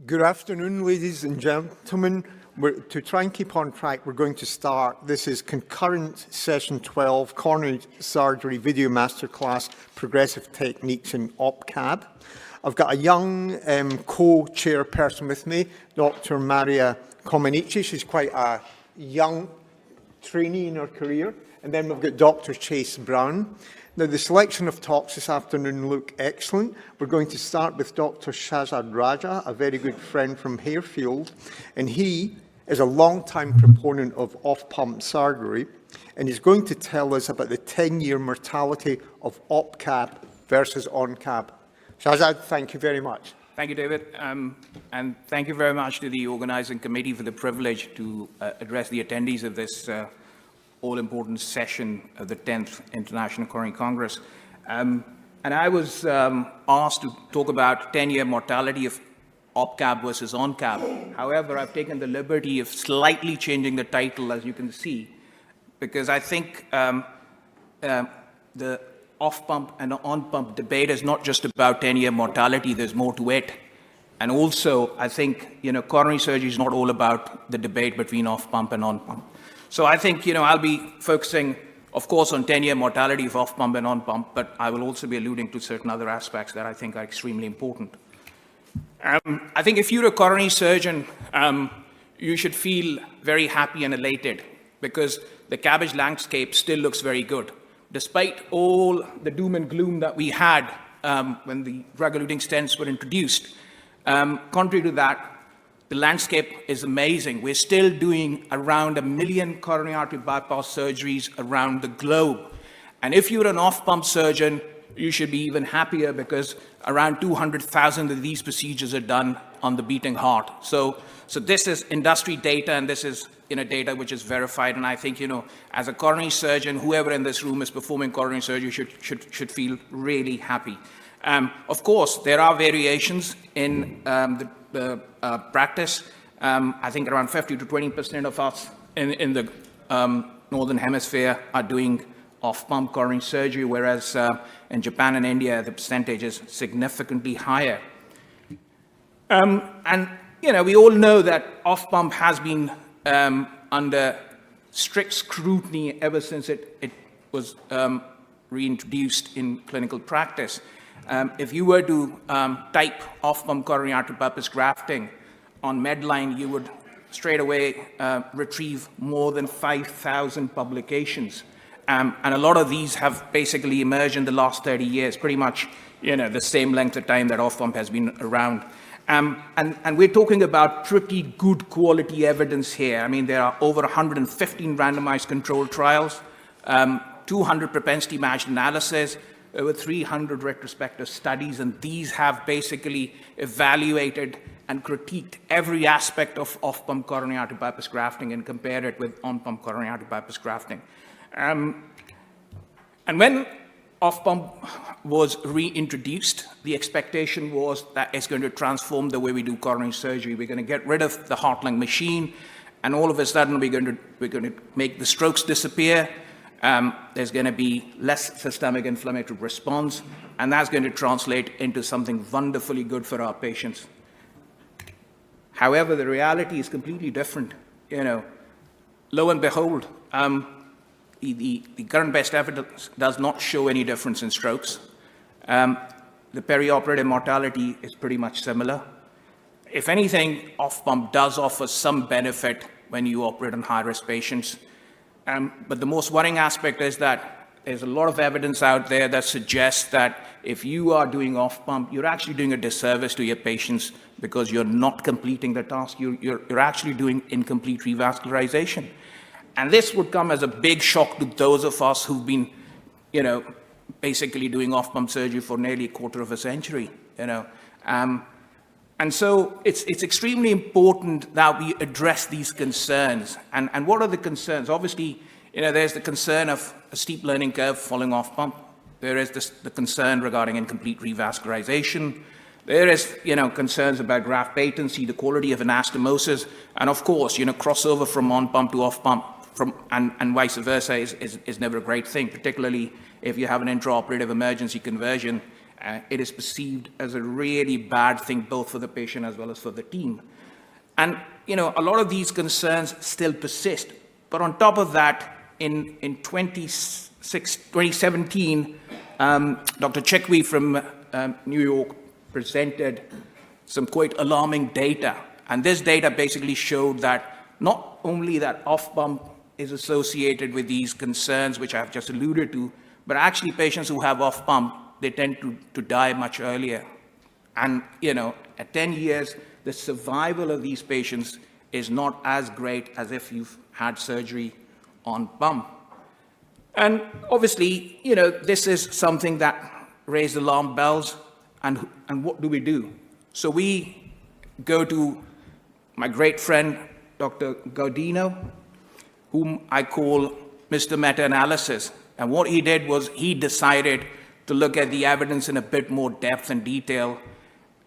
Good afternoon, ladies and gentlemen. To try and keep on track, we're going to start. This is Concurrent Session 12, Coronary Surgery Video Masterclass, Progressive Techniques in OPCAB. I've got a young co-chairperson with me, Dr. Maria Comenici. She's quite a young trainee in her career. And then we've got Dr. Chase Brown. Now, the selection of talks this afternoon look excellent. We're going to start with Dr. Shahzad Raja, a very good friend from Harefield, and he is a long-time proponent of off-pump surgery, and he's going to tell us about the 10-year mortality of OPCAB versus ONCAB. Shahzad, thank you very much. Thank you, David, and thank you very much to the organising committee for the privilege to address the attendees of this all-important session of the 10th International Coronary Congress. And I was asked to talk about 10-year mortality of OPCAB versus ONCAB. However, I've taken the liberty of slightly changing the title, as you can see, because I think the off-pump and on-pump debate is not just about 10-year mortality, there's more to it. And also, I think, coronary surgery is not all about the debate between off-pump and on-pump. So I think, I'll be focusing, of course, on 10-year mortality of off-pump and on-pump, but I will also be alluding to certain other aspects that I think are extremely important. I think if you're a coronary surgeon, you should feel very happy and elated because the CABG landscape still looks very good. Despite all the doom and gloom that we had when the drug-eluting stents were introduced, contrary to that, the landscape is amazing. We're still doing around 1 million coronary artery bypass surgeries around the globe. And if you're an off-pump surgeon, you should be even happier because around 200,000 of these procedures are done on the beating heart. So this is industry data, and this is data which is verified. And I think, as a coronary surgeon, whoever in this room is performing coronary surgery should feel really happy. Of course, there are variations in the practice. I think around 50 to 20% of us in the Northern Hemisphere are doing off-pump coronary surgery, whereas in Japan and India, the percentage is significantly higher. And, we all know that off-pump has been under strict scrutiny ever since it was reintroduced in clinical practice. If you were to type off-pump coronary artery bypass grafting on Medline, you would straight away retrieve more than 5,000 publications. And a lot of these have basically emerged in the last 30 years, pretty much the same length of time that off-pump has been around. And we're talking about pretty good quality evidence here. I mean, there are over 115 randomized controlled trials, 200 propensity matched analysis, over 300 retrospective studies, and these have basically evaluated and critiqued every aspect of off-pump coronary artery bypass grafting and compared it with on-pump coronary artery bypass grafting. And when off-pump was reintroduced, the expectation was that it's going to transform the way we do coronary surgery. We're going to get rid of the heart-lung machine, and all of a sudden we're going to make the strokes disappear. There's going to be less systemic inflammatory response, and that's going to translate into something wonderfully good for our patients. However, the reality is completely different. Lo and behold, the current best evidence does not show any difference in strokes. The perioperative mortality is pretty much similar. If anything, off-pump does offer some benefit when you operate on high-risk patients. But the most worrying aspect is that there's a lot of evidence out there that suggests that if you are doing off-pump, you're actually doing a disservice to your patients because you're not completing the task. You're actually doing incomplete revascularization. And this would come as a big shock to those of us who've been, basically doing off-pump surgery for nearly a quarter of a century, And so it's extremely important that we address these concerns. And what are the concerns? Obviously, there's the concern of a steep learning curve falling off pump. There is the concern regarding incomplete revascularization. There is, concerns about graft patency, the quality of anastomosis, and of course, crossover from on pump to off pump and vice versa is never a great thing, particularly if you have an intraoperative emergency conversion it is perceived as a really bad thing, both for the patient as well as for the team. And, a lot of these concerns still persist. But on top of that, in 2017, Dr. Chekwi from New York presented some quite alarming data. And this data basically showed that not only that off-pump is associated with these concerns, which I've just alluded to, but actually patients who have off-pump, they tend to die much earlier. And, at 10 years, the survival of these patients is not as great as if you've had surgery on pump. And obviously, this is something that raised alarm bells. And what do we do? So we go to my great friend, Dr. Gaudino, whom I call Mr. Meta-Analysis. And what he did was he decided to look at the evidence in a bit more depth and detail.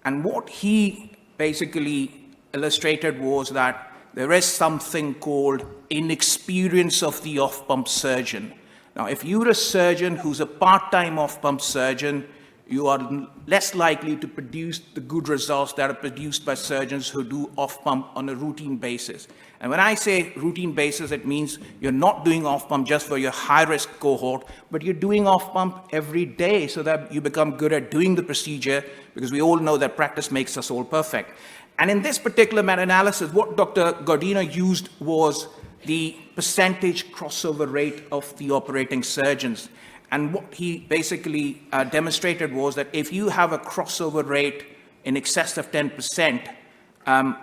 And what he basically illustrated was that there is something called inexperience of the off-pump surgeon. Now, if you're a surgeon who's a part-time off-pump surgeon, you are less likely to produce the good results that are produced by surgeons who do off-pump on a routine basis. And when I say routine basis, it means you're not doing off-pump just for your high-risk cohort, but you're doing off-pump every day so that you become good at doing the procedure, because we all know that practice makes us all perfect. And in this particular meta-analysis, what Dr. Gaudino used was the percentage crossover rate of the operating surgeons. And what he basically demonstrated was that if you have a crossover rate in excess of 10%,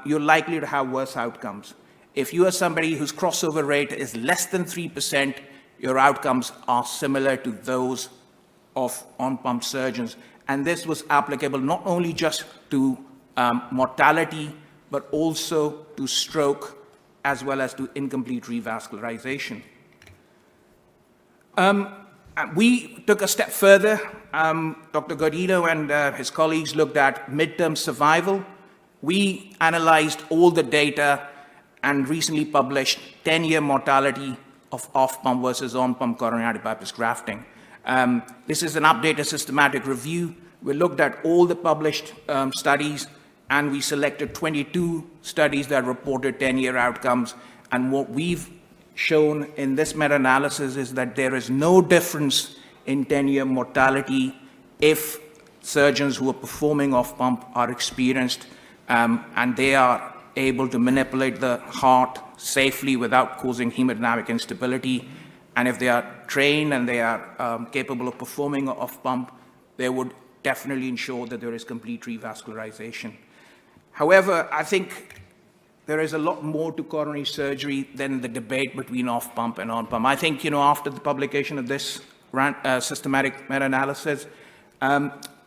you're likely to have worse outcomes. If you are somebody whose crossover rate is less than 3%, your outcomes are similar to those of on-pump surgeons. And this was applicable not only just to mortality, but also to stroke, as well as to incomplete revascularization. We took a step further. Dr. Gaudino and his colleagues looked at midterm survival. We analyzed all the data and recently published 10-year mortality of off-pump versus on-pump coronary bypass grafting. This is an updated systematic review. We looked at all the published studies, and we selected 22 studies that reported 10-year outcomes. And what we've shown in this meta-analysis is that there is no difference in 10-year mortality if surgeons who are performing off-pump are experienced and they are able to manipulate the heart safely without causing hemodynamic instability. And if they are trained and they are capable of performing off-pump, they would definitely ensure that there is complete revascularization. However, I think there is a lot more to coronary surgery than the debate between off-pump and on-pump. I think, after the publication of this systematic meta-analysis,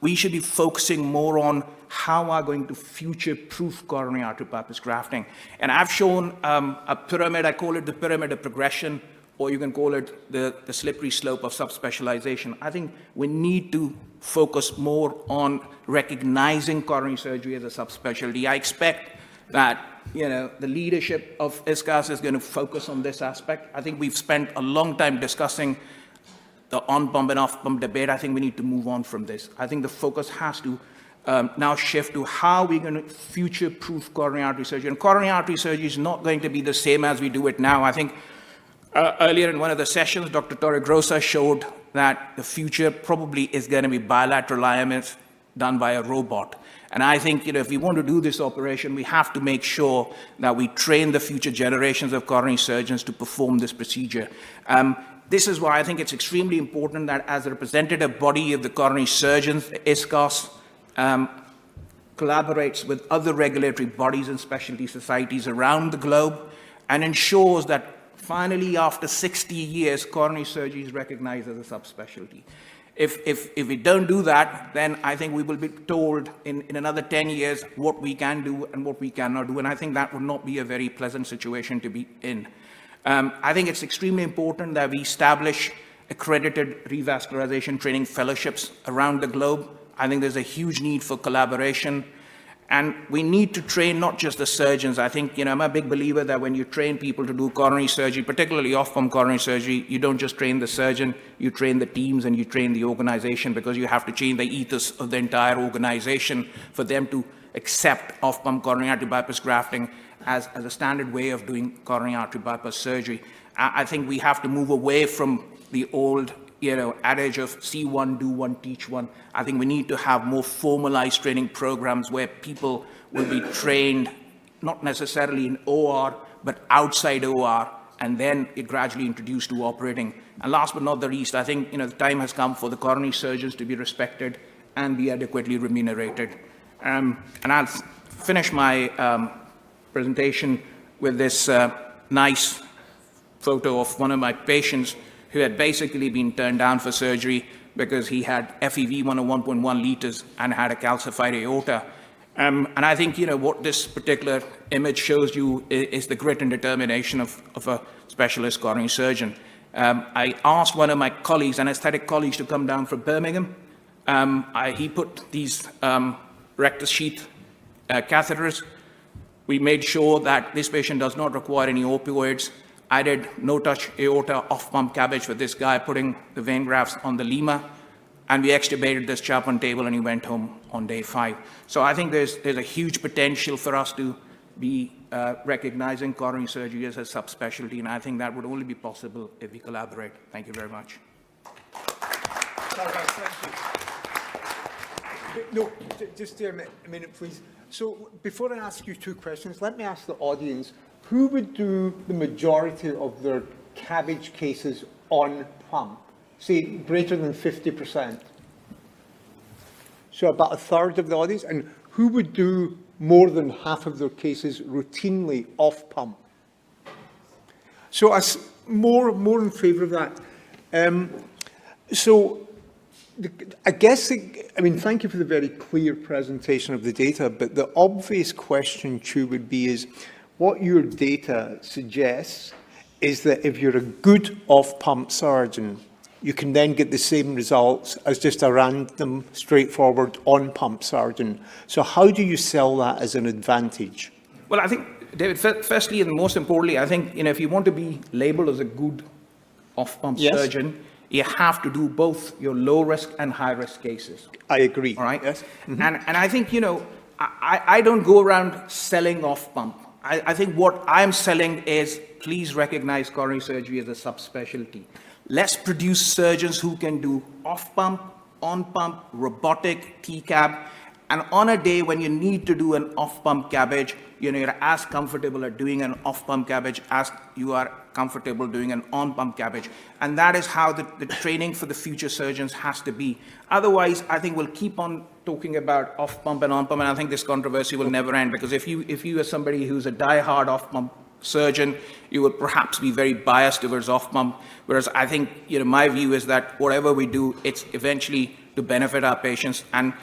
we should be focusing more on how we are going to future-proof coronary artery bypass grafting. And I've shown a pyramid. I call it the pyramid of progression, or you can call it the slippery slope of subspecialization. I think we need to focus more on recognizing coronary surgery as a subspecialty. I expect that the leadership of ISCAS is going to focus on this aspect. I think we've spent a long time discussing the on-pump and off-pump debate. I think we need to move on from this. I think the focus has to now shift to how we're going to future-proof coronary artery surgery. And coronary artery surgery is not going to be the same as we do it now. I think earlier in one of the sessions, Dr. Torregrossa showed that the future probably is going to be bilateral alignments done by a robot. And I think, if we want to do this operation, we have to make sure that we train the future generations of coronary surgeons to perform this procedure. This is why I think it's extremely important that as a representative body of the coronary surgeons, ISCAS collaborates with other regulatory bodies and specialty societies around the globe and ensures that finally, after 60 years, coronary surgery is recognized as a subspecialty. If we don't do that, then I think we will be told in another 10 years what we can do and what we cannot do. And I think that would not be a very pleasant situation to be in. I think it's extremely important that we establish accredited revascularization training fellowships around the globe. I think there's a huge need for collaboration. And we need to train not just the surgeons. I think, I'm a big believer that when you train people to do coronary surgery, particularly off-pump coronary surgery, you don't just train the surgeon, you train the teams and you train the organization, because you have to change the ethos of the entire organization for them to accept off-pump coronary artery bypass grafting as a standard way of doing coronary artery bypass surgery. I think we have to move away from the old adage of see one, do one, teach one. I think we need to have more formalized training programs where people will be trained, not necessarily in OR, but outside OR, and then it gradually introduced to operating. And last but not the least, I think the time has come for the coronary surgeons to be respected and be adequately remunerated. And I'll finish my presentation with this nice photo of one of my patients who had basically been turned down for surgery because he had FEV1 of 1.1 liters and had a calcified aorta. And I think, what this particular image shows you is the grit and determination of a specialist coronary surgeon. I asked one of my colleagues, anesthetic colleagues, to come down from Birmingham. He put these rectus sheath catheters. We made sure that this patient does not require any opioids. I did no-touch aorta off-pump cabbage with this guy, putting the vein grafts on the lima, and we extubated this chap on table, and he went home on day 5. So I think there's a huge potential for us to be recognizing coronary surgery as a subspecialty, and I think that would only be possible if we collaborate. Thank you very much. No, just a minute, please. So before I ask you 2 questions, let me ask the audience, who would do the majority of their cabbage cases on pump? Say greater than 50%. So about a third of the audience. And who would do more than half of their cases routinely off pump? So more in favour of that. I guess, thank you for the very clear presentation of the data, but the obvious question, Chu, would be what your data suggests is that if you're a good off-pump surgeon, you can then get the same results as just a random, straightforward on-pump surgeon. So how do you sell that as an advantage? Well, I think, David, firstly and most importantly, I think if you want to be labeled as a good off-pump surgeon, you have to do both your low-risk and high-risk cases. I agree. All right? Yes. Mm-hmm. And I think, I don't go around selling off-pump. I think what I'm selling is, please recognize coronary surgery as a subspecialty. Let's produce surgeons who can do off-pump, on-pump, robotic, TCAB, and on a day when you need to do an off-pump cabbage, you're as comfortable at doing an off-pump cabbage as you are comfortable doing an on-pump cabbage. And that is how the training for the future surgeons has to be. Otherwise, I think we'll keep on talking about off-pump and on-pump, and I think this controversy will never end, because if you are somebody who's a die-hard off-pump surgeon, you will perhaps be very biased towards off-pump, whereas I think, my view is that whatever we do, it's eventually to benefit our patients. And,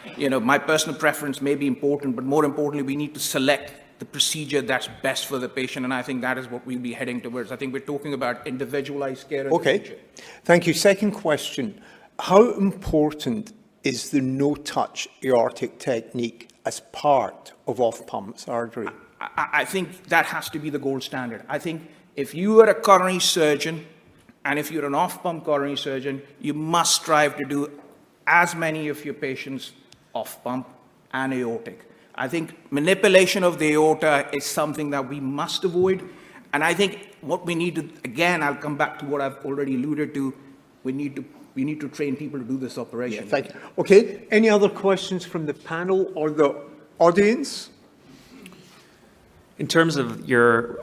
my personal preference may be important, but more importantly, we need to select the procedure that's best for the patient, and I think that is what we'll be heading towards. I think we're talking about individualized care in the future. Thank you. Second question. How important is the no-touch aortic technique as part of off-pump surgery? I think that has to be the gold standard. I think if you are a coronary surgeon and if you're an off-pump coronary surgeon, you must strive to do as many of your patients off-pump and aortic. I think manipulation of the aorta is something that we must avoid. And I think what we need to, again, I'll come back to what I've already alluded to, we need to train people to do this operation. Yeah, thank you. Okay, any other questions from the panel or the audience? In terms of your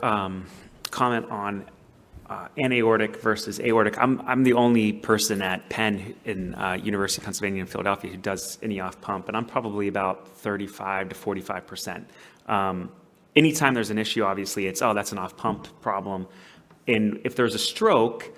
comment on anaortic versus aortic, I'm the only person at Penn in University of Pennsylvania in Philadelphia who does any off pump, and I'm probably about 35 to 45%. Anytime there's an issue, obviously it's, that's an off pump problem. And if there's a stroke,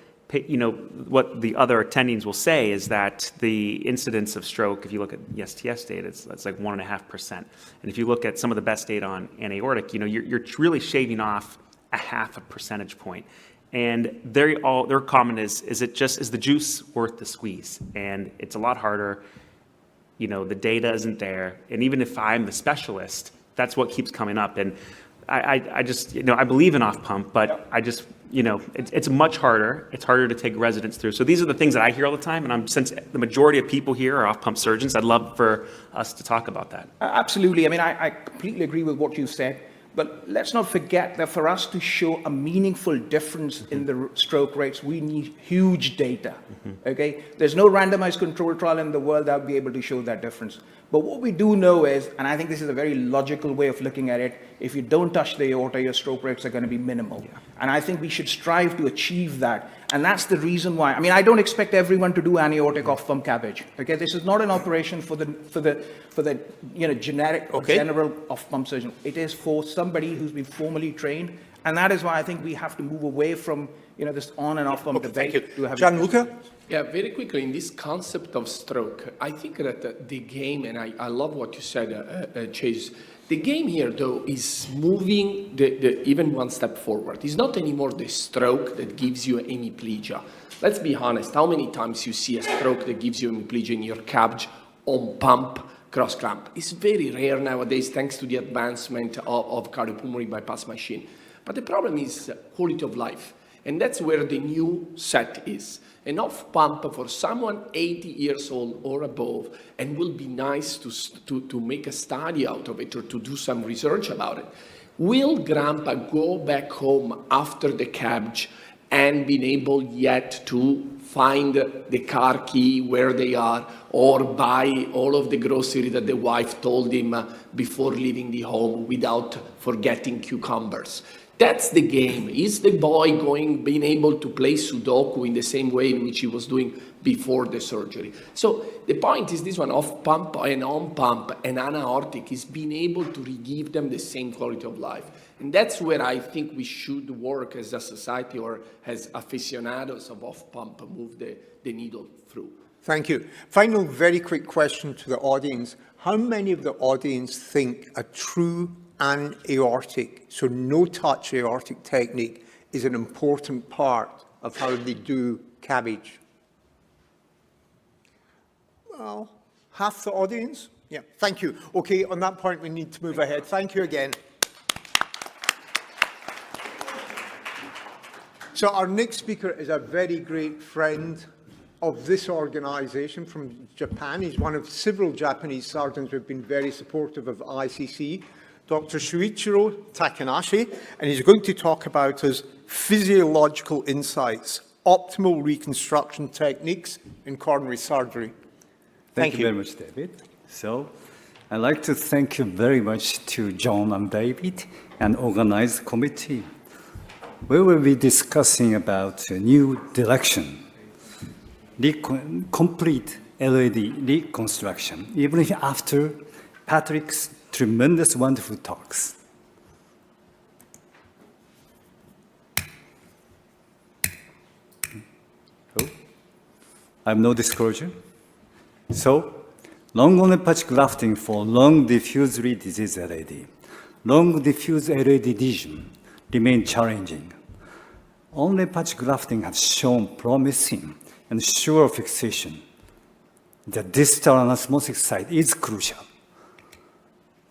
what the other attendings will say is that the incidence of stroke, if you look at the STS data, it's like 1.5%. And if you look at some of the best data on anaortic, you're really shaving off a 0.5 percentage point. And their comment is the juice worth the squeeze? And it's a lot harder. the data isn't there. And even if I'm the specialist, that's what keeps coming up. And I just, I believe in off pump, but I just, it's much harder. It's harder to take residents through. So these are the things that I hear all the time. And since the majority of people here are off pump surgeons, I'd love for us to talk about that. Absolutely. I mean, I completely agree with what you said. But let's not forget that for us to show a meaningful difference in the stroke rates, we need huge data, okay? There's no randomized control trial in the world that will be able to show that difference. But what we do know is, and I think this is a very logical way of looking at it, if you don't touch the aorta, your stroke rates are going to be minimal. Yeah. And I think we should strive to achieve that. And that's the reason why. I mean, I don't expect everyone to do aortic off-pump CABG. Okay, this is not an operation for the generic or general off-pump surgeon. It is for somebody who's been formally trained, and that is why I think we have to move away from this on and off-pump debate. Thank you, Gianluca. Yeah, very quickly, in this concept of stroke, I think that the game, and I love what you said, Chase, the game here, though, is moving the even one step forward. It's not anymore the stroke that gives you hemiplegia. Let's be honest, how many times you see a stroke that gives you hemiplegia in your CABG on pump cross clamp? It's very rare nowadays, thanks to the advancement of cardiopulmonary bypass machine. But the problem is quality of life. And that's where the new set is. An off pump for someone 80 years old or above, and will be nice to make a study out of it or to do some research about it. Will grandpa go back home after the CABG and be able yet to find the car key where they are, or buy all of the grocery that the wife told him before leaving the home without forgetting cucumbers? That's the game. Is the boy being able to play Sudoku in the same way in which he was doing before the surgery? So the point is this one, off pump and on pump and anaortic, is being able to give them the same quality of life. And that's where I think we should work as a society, or as aficionados of off pump, move the needle through. Thank you. Final very quick question to the audience. How many of the audience think a true aortic, so no-touch aortic technique, is an important part of how they do CABG? Well, half the audience? Yeah, thank you. Okay, on that point, we need to move ahead. Thank you again. So our next speaker is a very great friend of this organization from Japan. He's one of several Japanese surgeons who have been very supportive of ICC. Dr. Shuichiro Takanashi, and he's going to talk about his physiological insights, optimal reconstruction techniques in coronary surgery. Thank you very much, David. So I'd like to thank you very much to John and David and organized committee. We will be discussing about a new direction, complete LED reconstruction, even after Patrick's tremendous, wonderful talks. Oh, I have no disclosure. So, long-only patch grafting for long diffuse disease LAD. Long diffuse LAD lesion remain challenging. Only patch grafting has shown promising and sure fixation. The distal anastomotic site is crucial.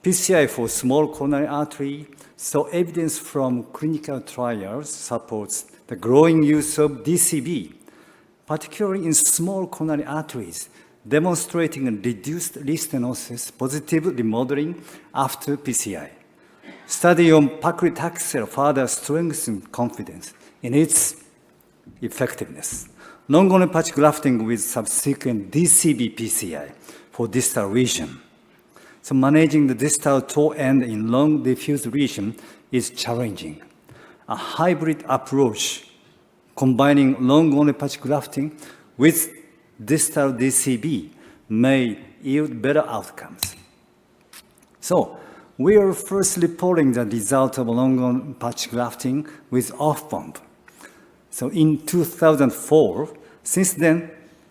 PCI for small coronary artery, so evidence from clinical trials supports the growing use of DCB, particularly in small coronary arteries, demonstrating a reduced restenosis, positive remodeling after PCI. Study on paclitaxel further strengthens confidence in its effectiveness. Long-only patch grafting with subsequent DCB PCI for distal region. So managing the distal toe end in long diffuse region is challenging. A hybrid approach combining long-only patch grafting with distal DCB may yield better outcomes. So we are first reporting the result of long-only patch grafting with off-pump. So in 2004, since then,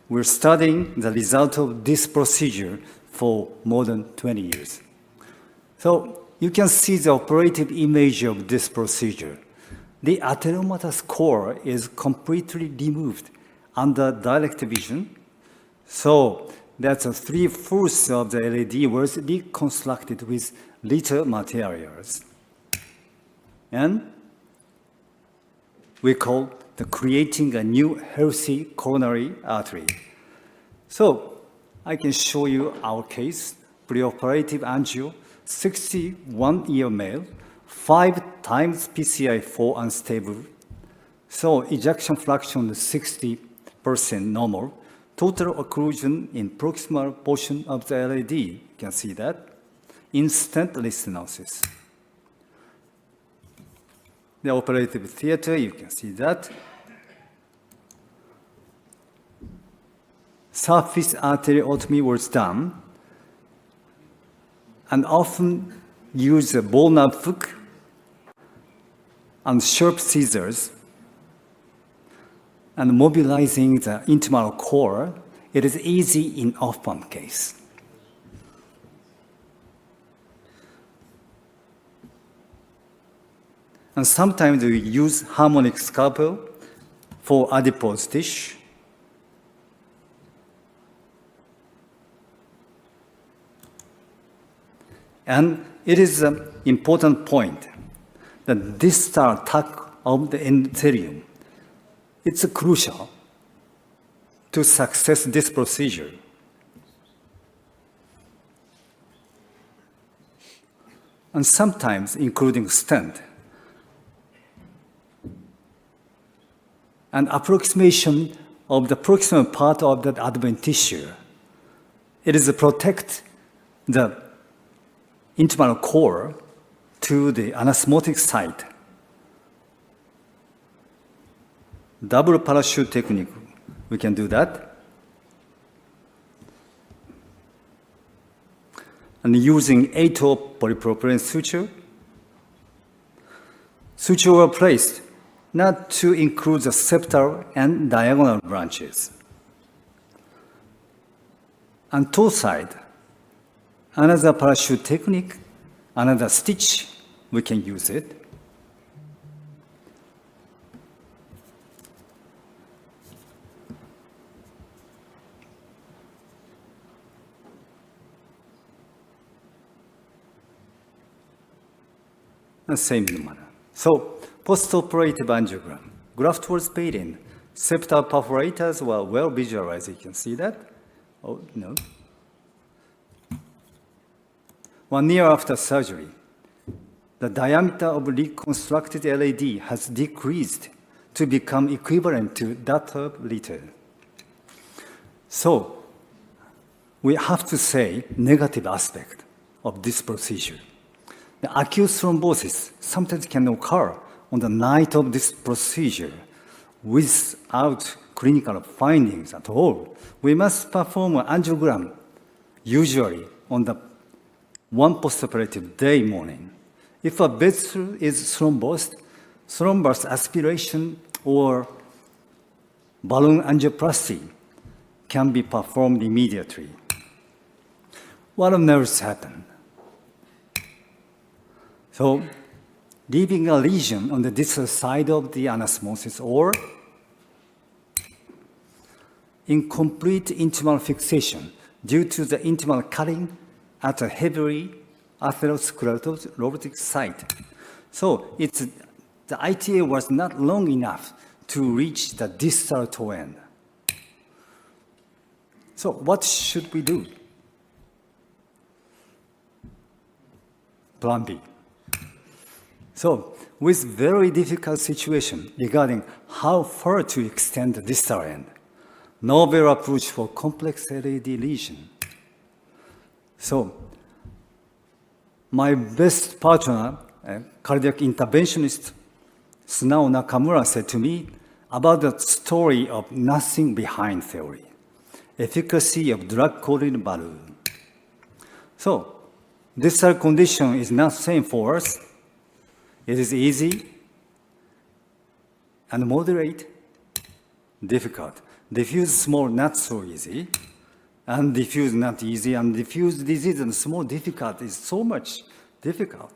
we're studying the result of this procedure for more than 20 years. So you can see the operative image of this procedure. The atheromatous core is completely removed under direct vision. So that's 3/4 of the LED was reconstructed with little materials. And we call the creating a new healthy coronary artery. So I can show you our case, preoperative angio, 61-year male, 5 times PCI4 unstable. So ejection fraction is 60% normal. Total occlusion in proximal portion of the LED, you can see that. Instant restenosis. The operative theater, you can see that. Surface arteriotomy was done, and often use a ball nut hook and sharp scissors, and mobilizing the intimal core. It is easy in off-pump case. And sometimes we use harmonic scalpel for adipose tissue. And it is an important point that distal tuck of the endothelium, it's crucial to success this procedure. And sometimes including stent. And approximation of the proximal part of that advent tissue. It is to protect the intimal core to the anastomotic site. Double parachute technique, we can do that. And using 8-O polypropylene suture. Suture were placed not to include the septal and diagonal branches. And toe side, another parachute technique, another stitch, we can use it. The same manner. So, postoperative angiogram. Graft was paid in. Septal perforators were well visualized. You can see that. Oh, no. 1 year after surgery, the diameter of reconstructed LED has decreased to become equivalent to that of little. So, we have to say negative aspect of this procedure. The acute thrombosis sometimes can occur on the night of this procedure without clinical findings at all. We must perform an angiogram, usually on the one postoperative day morning. If a vessel is thrombosed, thrombus aspiration or balloon angioplasty can be performed immediately. What on earth happened? So, leaving a lesion on the distal side of the anastomosis or incomplete intimal fixation due to the intimal cutting at a heavily atherosclerotic site. So, the ITA was not long enough to reach the distal toe end. So, what should we do? Plan B. So, with very difficult situation regarding how far to extend the distal end, novel approach for complex LED lesion. So, my best partner, cardiac interventionist Sunao Nakamura, said to me about the story of nothing behind theory, efficacy of drug-coated balloon. So, distal condition is not same for us. It is easy and moderate, difficult. Diffuse small, not so easy. And diffuse not easy. And diffuse disease and small difficult is so much difficult.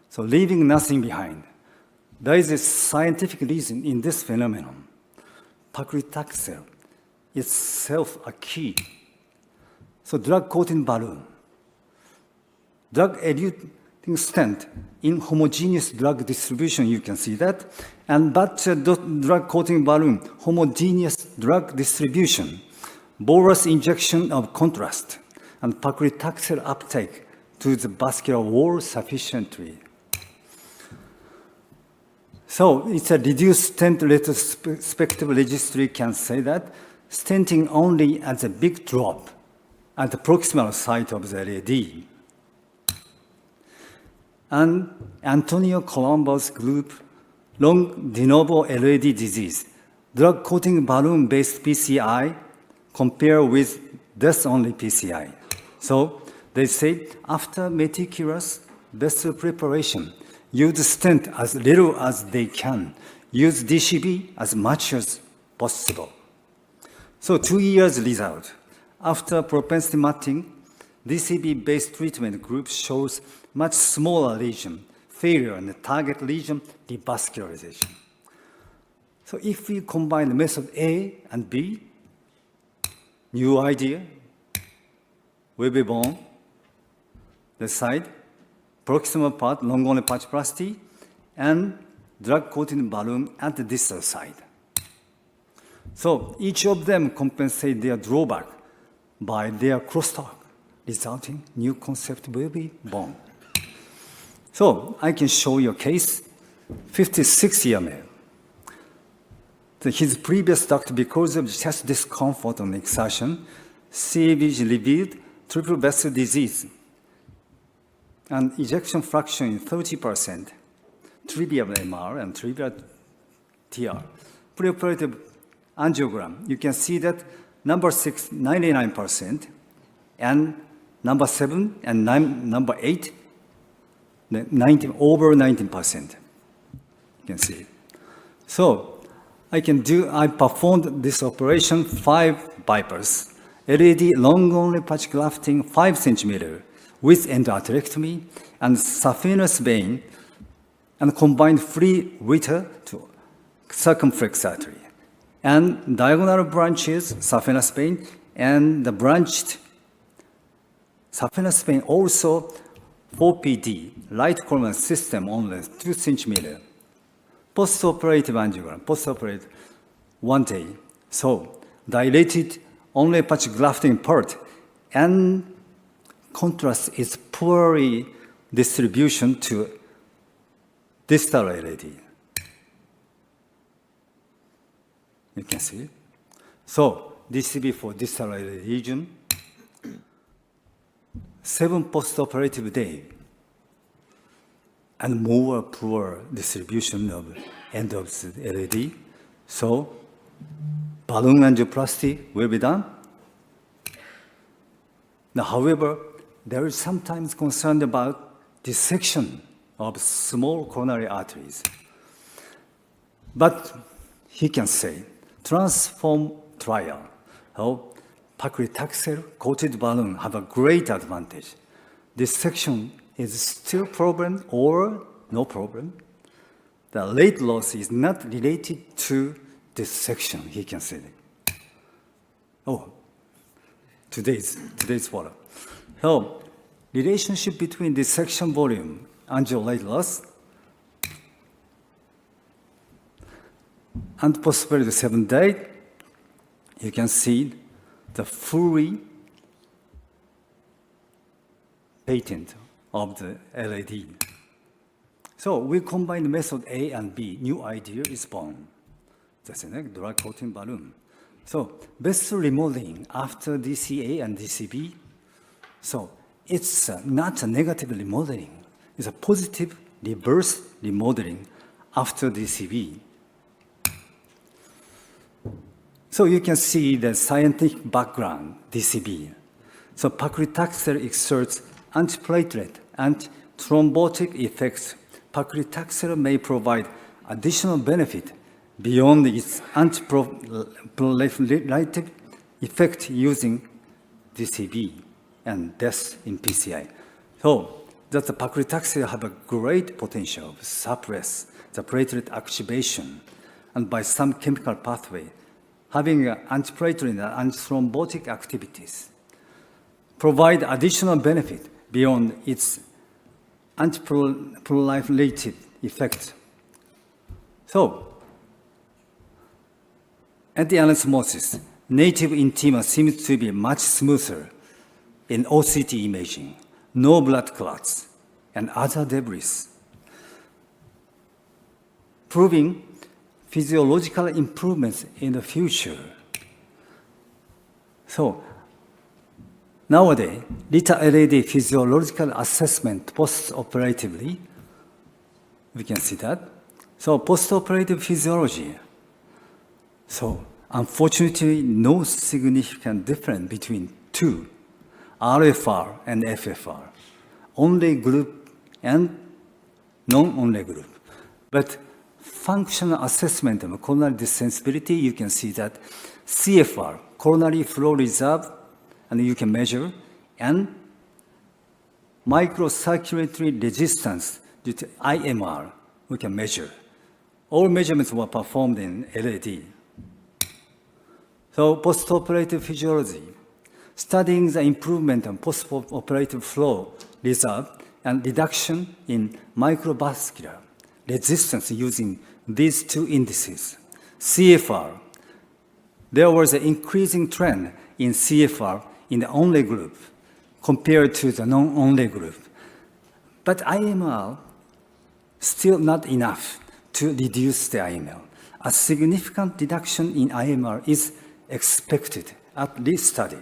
So leaving nothing behind. There is a scientific reason in this phenomenon. Paclitaxel itself a key So drug-coating balloon, drug-eluting stent in homogeneous drug distribution, you can see that. And but drug-coating balloon, homogeneous drug distribution, bolus injection of contrast, and paclitaxel uptake to the vascular wall sufficiently. So it's a reduced stent retrospective registry can say that stenting only at the big drop at the proximal site of the LAD. And Antonio Colombo's group, long de novo LAD disease, drug-coating balloon-based PCI compare with death-only PCI. So they say after meticulous vessel preparation, use stent as little as they can, use DCB as much as possible. So 2 years result. After propensity matching, DCB-based treatment group shows much smaller lesion, failure, and the target lesion revascularization. So if we combine method A and B, new idea, will be born. The side, proximal part, long-only patchplasty, and drug-coating balloon at the distal side. So each of them compensate their drawback by their crosstalk, resulting new concept will be born. So I can show you a case, 56-year male. His previous doctor, because of chest discomfort on exertion, CABG revealed triple vessel disease and ejection fraction in 30%, trivial MR and trivial TR. Preoperative angiogram, you can see that number 6, 99%, and number 7 and number 8, over 19%. You can see it. So I performed this operation, 5 bypass, LED long-only patch grafting 5 centimeter with endoatherectomy and saphenous vein and combined free Ritter to circumflex artery. And diagonal branches, saphenous vein, and the branched saphenous vein also 4PD, right column system only 2 centimeter. Postoperative angiogram, postoperative 1 day. So dilated only patch grafting part and contrast is poorly distribution to distal LAD. You can see it. So DCB for distal LAD region, 7 postoperative day, and more poor distribution of end of the LAD. So balloon angioplasty will be done. Now, however, there is sometimes concern about dissection of small coronary arteries. But he can say, transform trial, how paclitaxel coated balloon have a great advantage. Dissection is still problem or no problem. The late loss is not related to dissection, he can say. Oh, today's photo. So, relationship between dissection volume and your late loss and postoperative 7 day, you can see the fully patent of the LAD. So we combine the method A and B. New idea is born. That's a drug-coating balloon. So vessel remodeling after DCA and DCB. So it's not a negative remodeling. It's a positive reverse remodeling after DCB. So you can see the scientific background, DCB. So paclitaxel exerts antiplatelet and thrombotic effects. Paclitaxel may provide additional benefit beyond its antiproliferative effect using DCB and death in PCI. So that the paclitaxel have a great potential to suppress the platelet activation and by some chemical pathway, having antiplatelet and antithrombotic activities. provide additional benefit beyond its anti-proliferative effect. So, anti-anastomosis, native intima seems to be much smoother in OCT imaging, no blood clots, and other debris, proving physiological improvements in the future. So, nowadays, Lita LED physiological assessment post-operatively, we can see that. So, post-operative physiology. So, unfortunately, no significant difference between two, RFR and FFR, only group and non-only group. But functional assessment of coronary desensibility, you can see that CFR, coronary flow reserve, and you can measure, and microcirculatory resistance due to IMR, we can measure. All measurements were performed in LED. So post-operative physiology, studying the improvement of post-operative flow reserve and reduction in microvascular resistance using these two indices. CFR, there was an increasing trend in CFR in the only group compared to the non-only group. But IMR, still not enough to reduce the IMR. A significant reduction in IMR is expected at this study.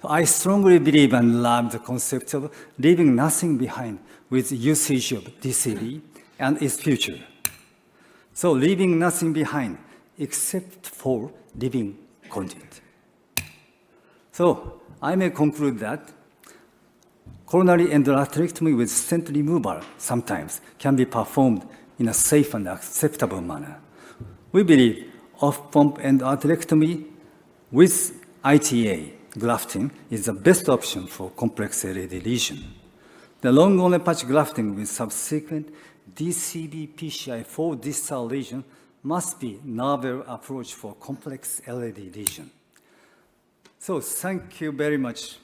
I strongly believe and love the concept of leaving nothing behind with usage of DCB and its future. So leaving nothing behind except for living content. So I may conclude that coronary endarterectomy with stent removal sometimes can be performed in a safe and acceptable manner. We believe off-pump endarterectomy with ITA grafting is the best option for complex LED lesion. The long-only patch grafting with subsequent DCB PCI4 distal lesion must be novel approach for complex LED lesion. So thank you very much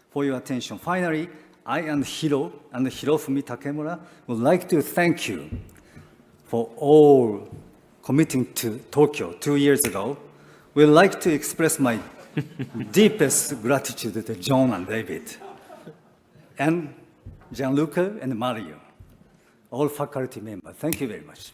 for your attention. Finally, I and Hirofumi Takemura would like to thank you for all committing to Tokyo 2 years ago. We'd like to express my deepest gratitude to John and David, and Gianluca and Mario, all faculty members. Thank you very much.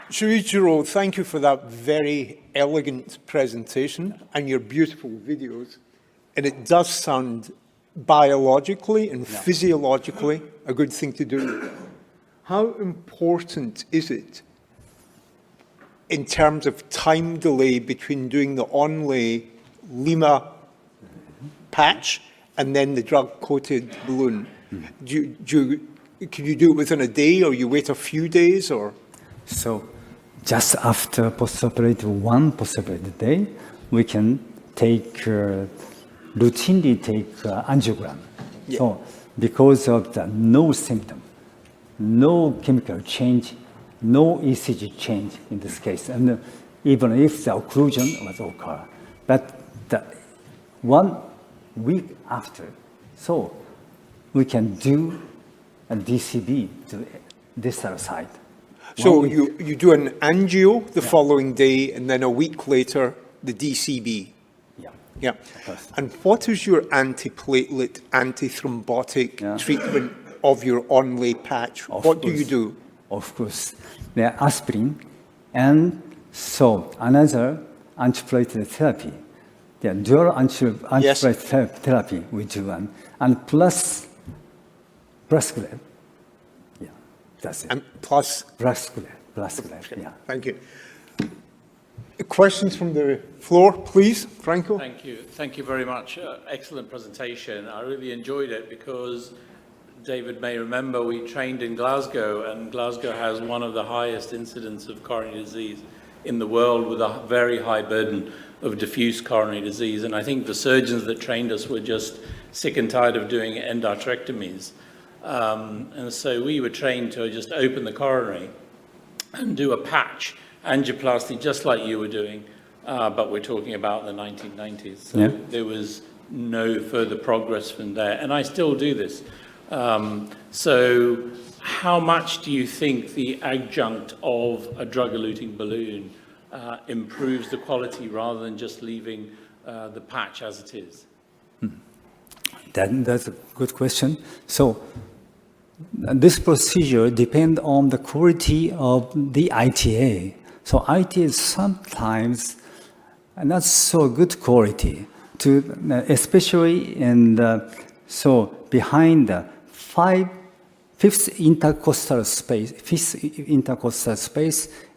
Shuichiro, thank you for that very elegant presentation and your beautiful videos. And it does sound biologically and physiologically a good thing to do. How important is it in terms of time delay between doing the onlay Lima patch and then the drug-coated balloon? Can you do it within a day, or you wait a few days, or? So just after one postoperative day, we can routinely take angiogram. Yeah. So because of the no symptom, no chemical change, no ECG change in this case, and even if the occlusion was occur, but the 1 week after, so we can do a DCB to distal side. So you do an angio the following day, and then a week later, the DCB. Yeah. And what is your antiplatelet, antithrombotic treatment of your onlay patch? What do you do? Of course, the aspirin, and so another antiplatelet therapy, the dual antiplatelet therapy we do, and plus Brascular. Yeah, that's it. And plus? Brascular, yeah. Thank you. Questions from the floor, please, Franco? Thank you very much. Excellent presentation. I really enjoyed it because David may remember we trained in Glasgow, and Glasgow has one of the highest incidence of coronary disease in the world, with a very high burden of diffuse coronary disease. And I think the surgeons that trained us were just sick and tired of doing endarterectomies. And so we were trained to just open the coronary and do a patch angioplasty just like you were doing, but we're talking about the 1990s. So Yeah. there was no further progress from there, and I still do this. So how much do you think the adjunct of a drug-eluting balloon improves the quality rather than just leaving the patch as it is? That's a good question. So this procedure depends on the quality of the ITA. So ITA is sometimes not so good quality, especially in so behind the fifth intercostal space,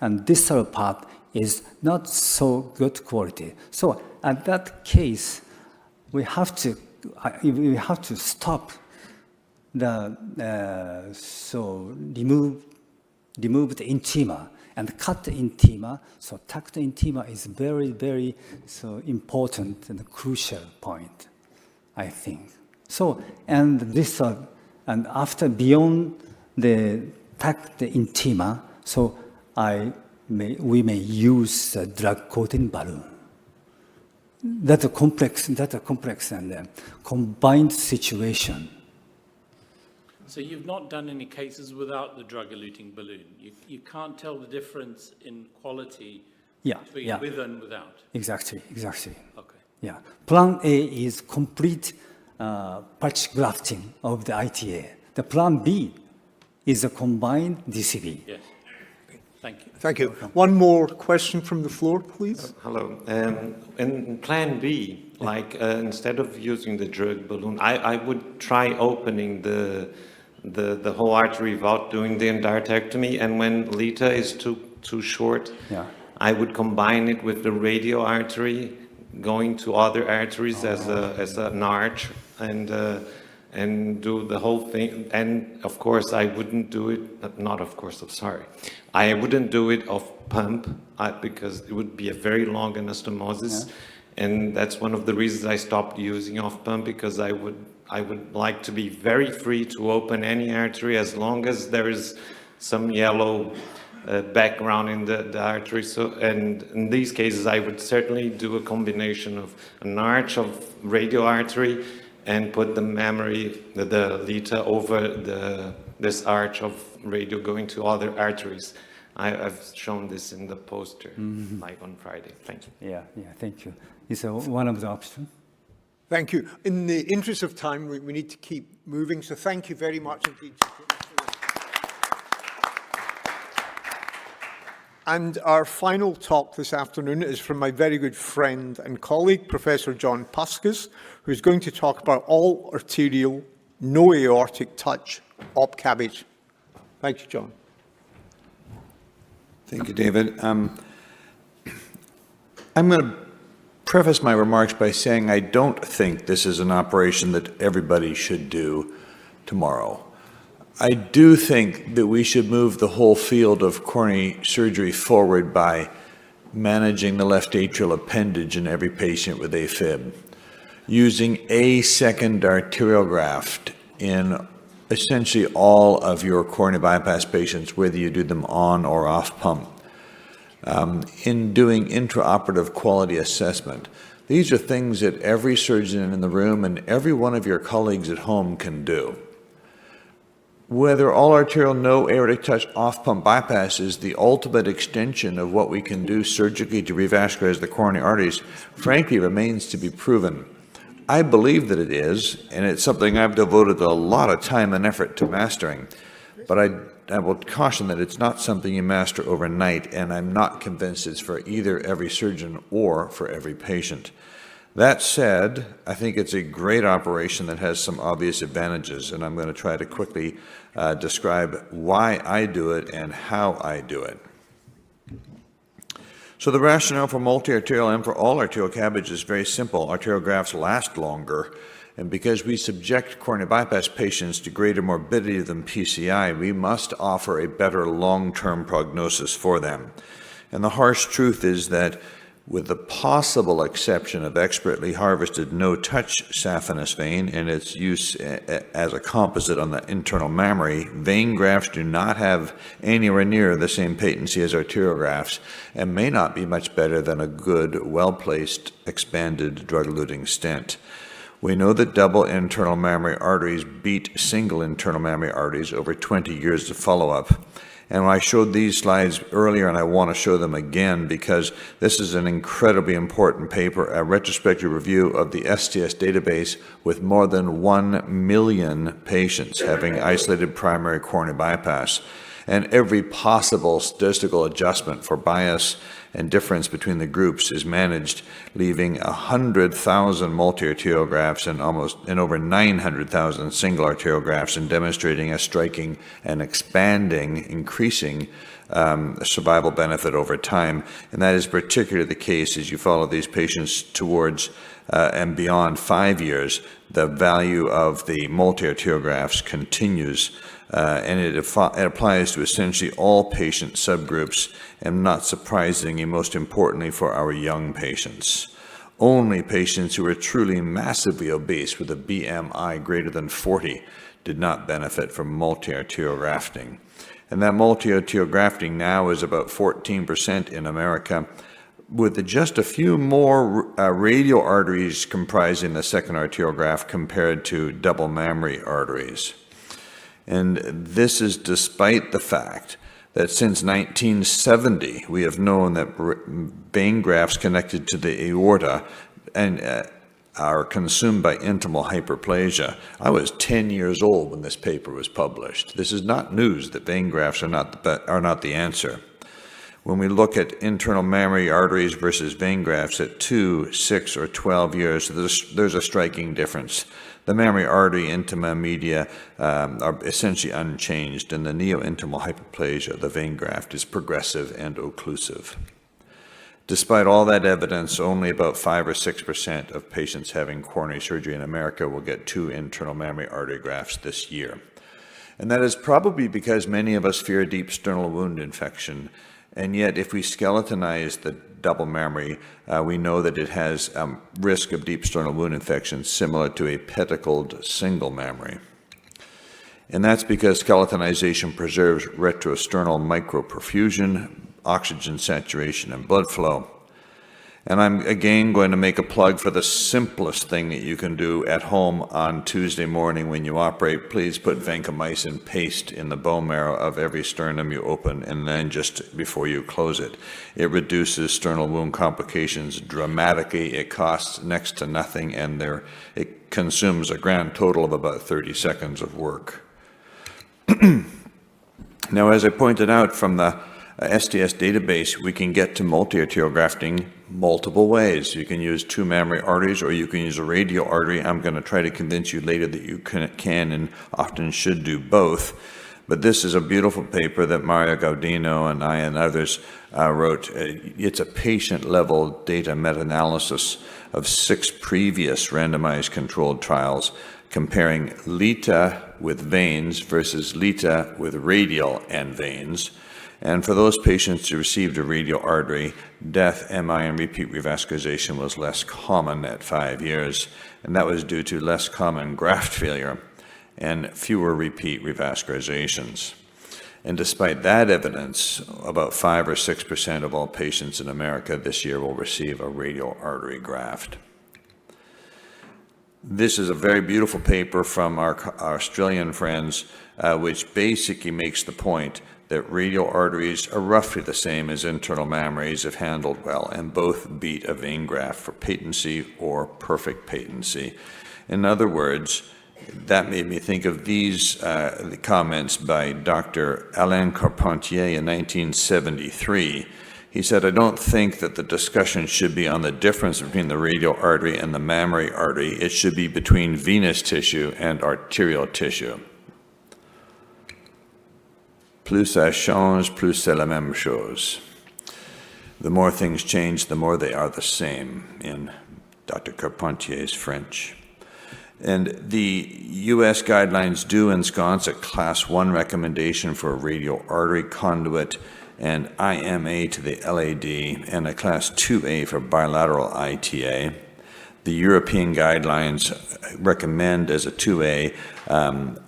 and distal part is not so good quality. So at that case, we have to stop the remove the intima and cut the intima. So tuck the intima is very, very important and crucial point, I think. So and this and after beyond the tuck the intima, so we may use a drug-coated balloon. That's a complex and combined situation. So you've not done any cases without the drug-eluting balloon. You can't tell the difference in quality between with and without. Exactly. Okay. Yeah. Plan A is complete patch grafting of the ITA. The plan B is a combined DCB. Yes. Thank you. Thank you. One more question from the floor, please. Hello. In Plan B, like instead of using the drug balloon, I would try opening the whole artery without doing the endarterectomy, and when Lita is too short, I would combine it with the radial artery, going to other arteries as an arch, and do the whole thing. And of course, I wouldn't do it, not of course, I'm sorry. I wouldn't do it off pump because it would be a very long anastomosis. Yeah. And that's one of the reasons I stopped using off pump, because I would like to be very free to open any artery as long as there is some yellow background in the artery. So, and in these cases, I would certainly do a combination of an arch of radial artery and put the mammary, the Lita, over this arch of radial going to other arteries. I've shown this in the poster, like on Friday. Thank you. Yeah, thank you. It's one of the options. Thank you. In the interest of time, we need to keep moving, so thank you very much indeed. And our final talk this afternoon is from my very good friend and colleague, Professor John Puskas, who's going to talk about all arterial, no aortic touch, OPCAB. Thank you, John. Thank you, David. I'm going to preface my remarks by saying I don't think this is an operation that everybody should do tomorrow. I do think that we should move the whole field of coronary surgery forward by managing the left atrial appendage in every patient with AFib, using a second arterial graft in essentially all of your coronary bypass patients, whether you do them on or off pump, in doing intraoperative quality assessment. These are things that every surgeon in the room and every one of your colleagues at home can do. Whether all arterial no aortic touch off pump bypass is the ultimate extension of what we can do surgically to revascularize the coronary arteries, frankly, remains to be proven. I believe that it is, and it's something I've devoted a lot of time and effort to mastering, but I will caution that it's not something you master overnight, and I'm not convinced it's for either every surgeon or for every patient. That said, I think it's a great operation that has some obvious advantages, and I'm going to try to quickly describe why I do it and how I do it. So the rationale for multi-arterial and for all arterial CABG is very simple. Arterial grafts last longer, and because we subject coronary bypass patients to greater morbidity than PCI, we must offer a better long-term prognosis for them. And the harsh truth is that with the possible exception of expertly harvested no-touch saphenous vein and its use as a composite on the internal mammary, vein grafts do not have anywhere near the same patency as arterial grafts and may not be much better than a good, well-placed, expanded drug-eluting stent. We know that double internal mammary arteries beat single internal mammary arteries over 20 years of follow-up. And I showed these slides earlier, and I want to show them again because this is an incredibly important paper, a retrospective review of the STS database with more than 1 million patients having isolated primary coronary bypass. And every possible statistical adjustment for bias and difference between the groups is managed, leaving 100,000 multi-arterial grafts and over 900,000 single arterial grafts, and demonstrating a striking and expanding, increasing survival benefit over time. And that is particularly the case as you follow these patients towards and beyond 5 years. The value of the multi-arterial grafts continues, and it applies to essentially all patient subgroups, and not surprisingly, most importantly for our young patients. Only patients who are truly massively obese with a BMI greater than 40 did not benefit from multi-arterial grafting. And that multi-arterial grafting now is about 14% in America, with just a few more radial arteries comprising the second arterial graft compared to double mammary arteries. And this is despite the fact that since 1970, we have known that vein grafts connected to the aorta and are consumed by intimal hyperplasia. I was 10 years old when this paper was published. This is not news that vein grafts are not the answer. When we look at internal mammary arteries versus vein grafts at 2, 6, or 12 years, there's a striking difference. The mammary artery intima media are essentially unchanged, and the neointimal hyperplasia, the vein graft, is progressive and occlusive. Despite all that evidence, only about 5 or 6% of patients having coronary surgery in America will get 2 internal mammary artery grafts this year. And that is probably because many of us fear deep sternal wound infection. And yet, if we skeletonize the double mammary, we know that it has risk of deep sternal wound infection similar to a pedicled single mammary. And that's because skeletonization preserves retrosternal microperfusion, oxygen saturation, and blood flow. And I'm again going to make a plug for the simplest thing that you can do at home on Tuesday morning when you operate. Please put vancomycin paste in the bone marrow of every sternum you open, and then just before you close it. It reduces sternal wound complications dramatically. It costs next to nothing, and it consumes a grand total of about 30 seconds of work. Now, as I pointed out from the STS database, we can get to multi-arterial grafting multiple ways. You can use 2 mammary arteries, or you can use a radial artery. I'm going to try to convince you later that you can and often should do both. But this is a beautiful paper that Mario Gaudino and I and others wrote. It's a patient-level data meta-analysis of 6 previous randomized controlled trials comparing LITA with veins versus LITA with radial and veins. And for those patients who received a radial artery, death, MI, and repeat revascularization was less common at 5 years, and that was due to less common graft failure and fewer repeat revascularizations. And despite that evidence, about 5 or 6% of all patients in America this year will receive a radial artery graft. This is a very beautiful paper from our Australian friends, which basically makes the point that radial arteries are roughly the same as internal mammaries if handled well, and both beat a vein graft for patency or perfect patency. In other words, that made me think of these comments by Dr. Alain Carpentier in 1973. He said, "I don't think that the discussion should be on the difference between the radial artery and the mammary artery. It should be between venous tissue and arterial tissue. Plus ça change, plus c'est la même chose." The more things change, the more they are the same, in Dr. Carpentier's French. And the U.S. guidelines do ensconce a Class 1 recommendation for a radial artery conduit, and IMA to the LAD, and a class 2A for bilateral ITA. The European guidelines recommend as a 2A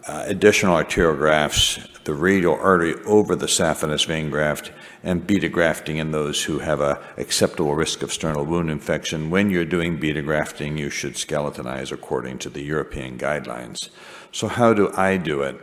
additional arteriographs, the radial artery over the saphenous vein graft, and beta grafting in those who have an acceptable risk of sternal wound infection. When you're doing beta grafting, you should skeletonize according to the European guidelines. So how do I do it?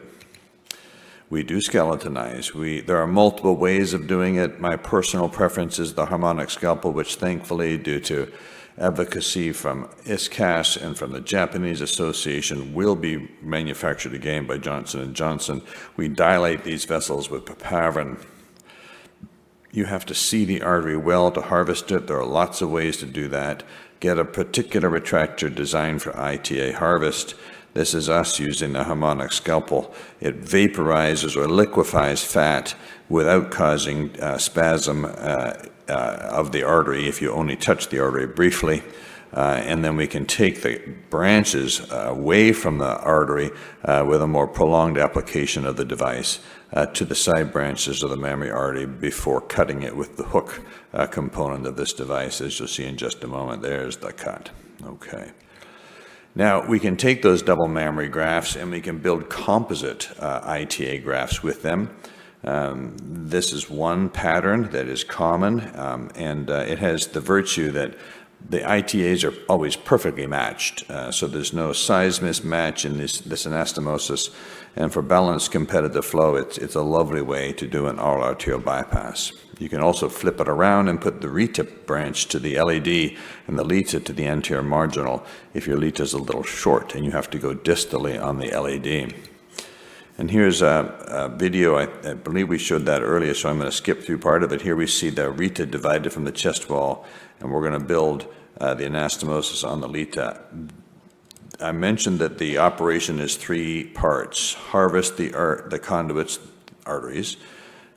We do skeletonize. There are multiple ways of doing it. My personal preference is the harmonic scalpel, which thankfully, due to advocacy from ISCAS and from the Japanese Association, will be manufactured again by Johnson & Johnson. We dilate these vessels with papaver. You have to see the artery well to harvest it. There are lots of ways to do that. Get a particular retractor designed for ITA harvest. This is us using the harmonic scalpel. It vaporizes or liquefies fat without causing spasm of the artery if you only touch the artery briefly. And then we can take the branches away from the artery with a more prolonged application of the device to the side branches of the mammary artery before cutting it with the hook component of this device, as you'll see in just a moment. There's the cut. Okay. Now, we can take those double mammary grafts and we can build composite ITA grafts with them. This is one pattern that is common, and it has the virtue that the ITAs are always perfectly matched, so there's no size mismatch in this anastomosis, and for balanced competitive flow, it's a lovely way to do an oral arterial bypass. You can also flip it around and put the RITA branch to the LAD and the LITA to the anterior marginal if your LITA is a little short and you have to go distally on the LAD. And here's a video, I believe we showed that earlier, so I'm going to skip through part of it. Here we see the RITA divided from the chest wall, and we're going to build the anastomosis on the LITA. I mentioned that the operation is 3 parts. Harvest the conduits, arteries,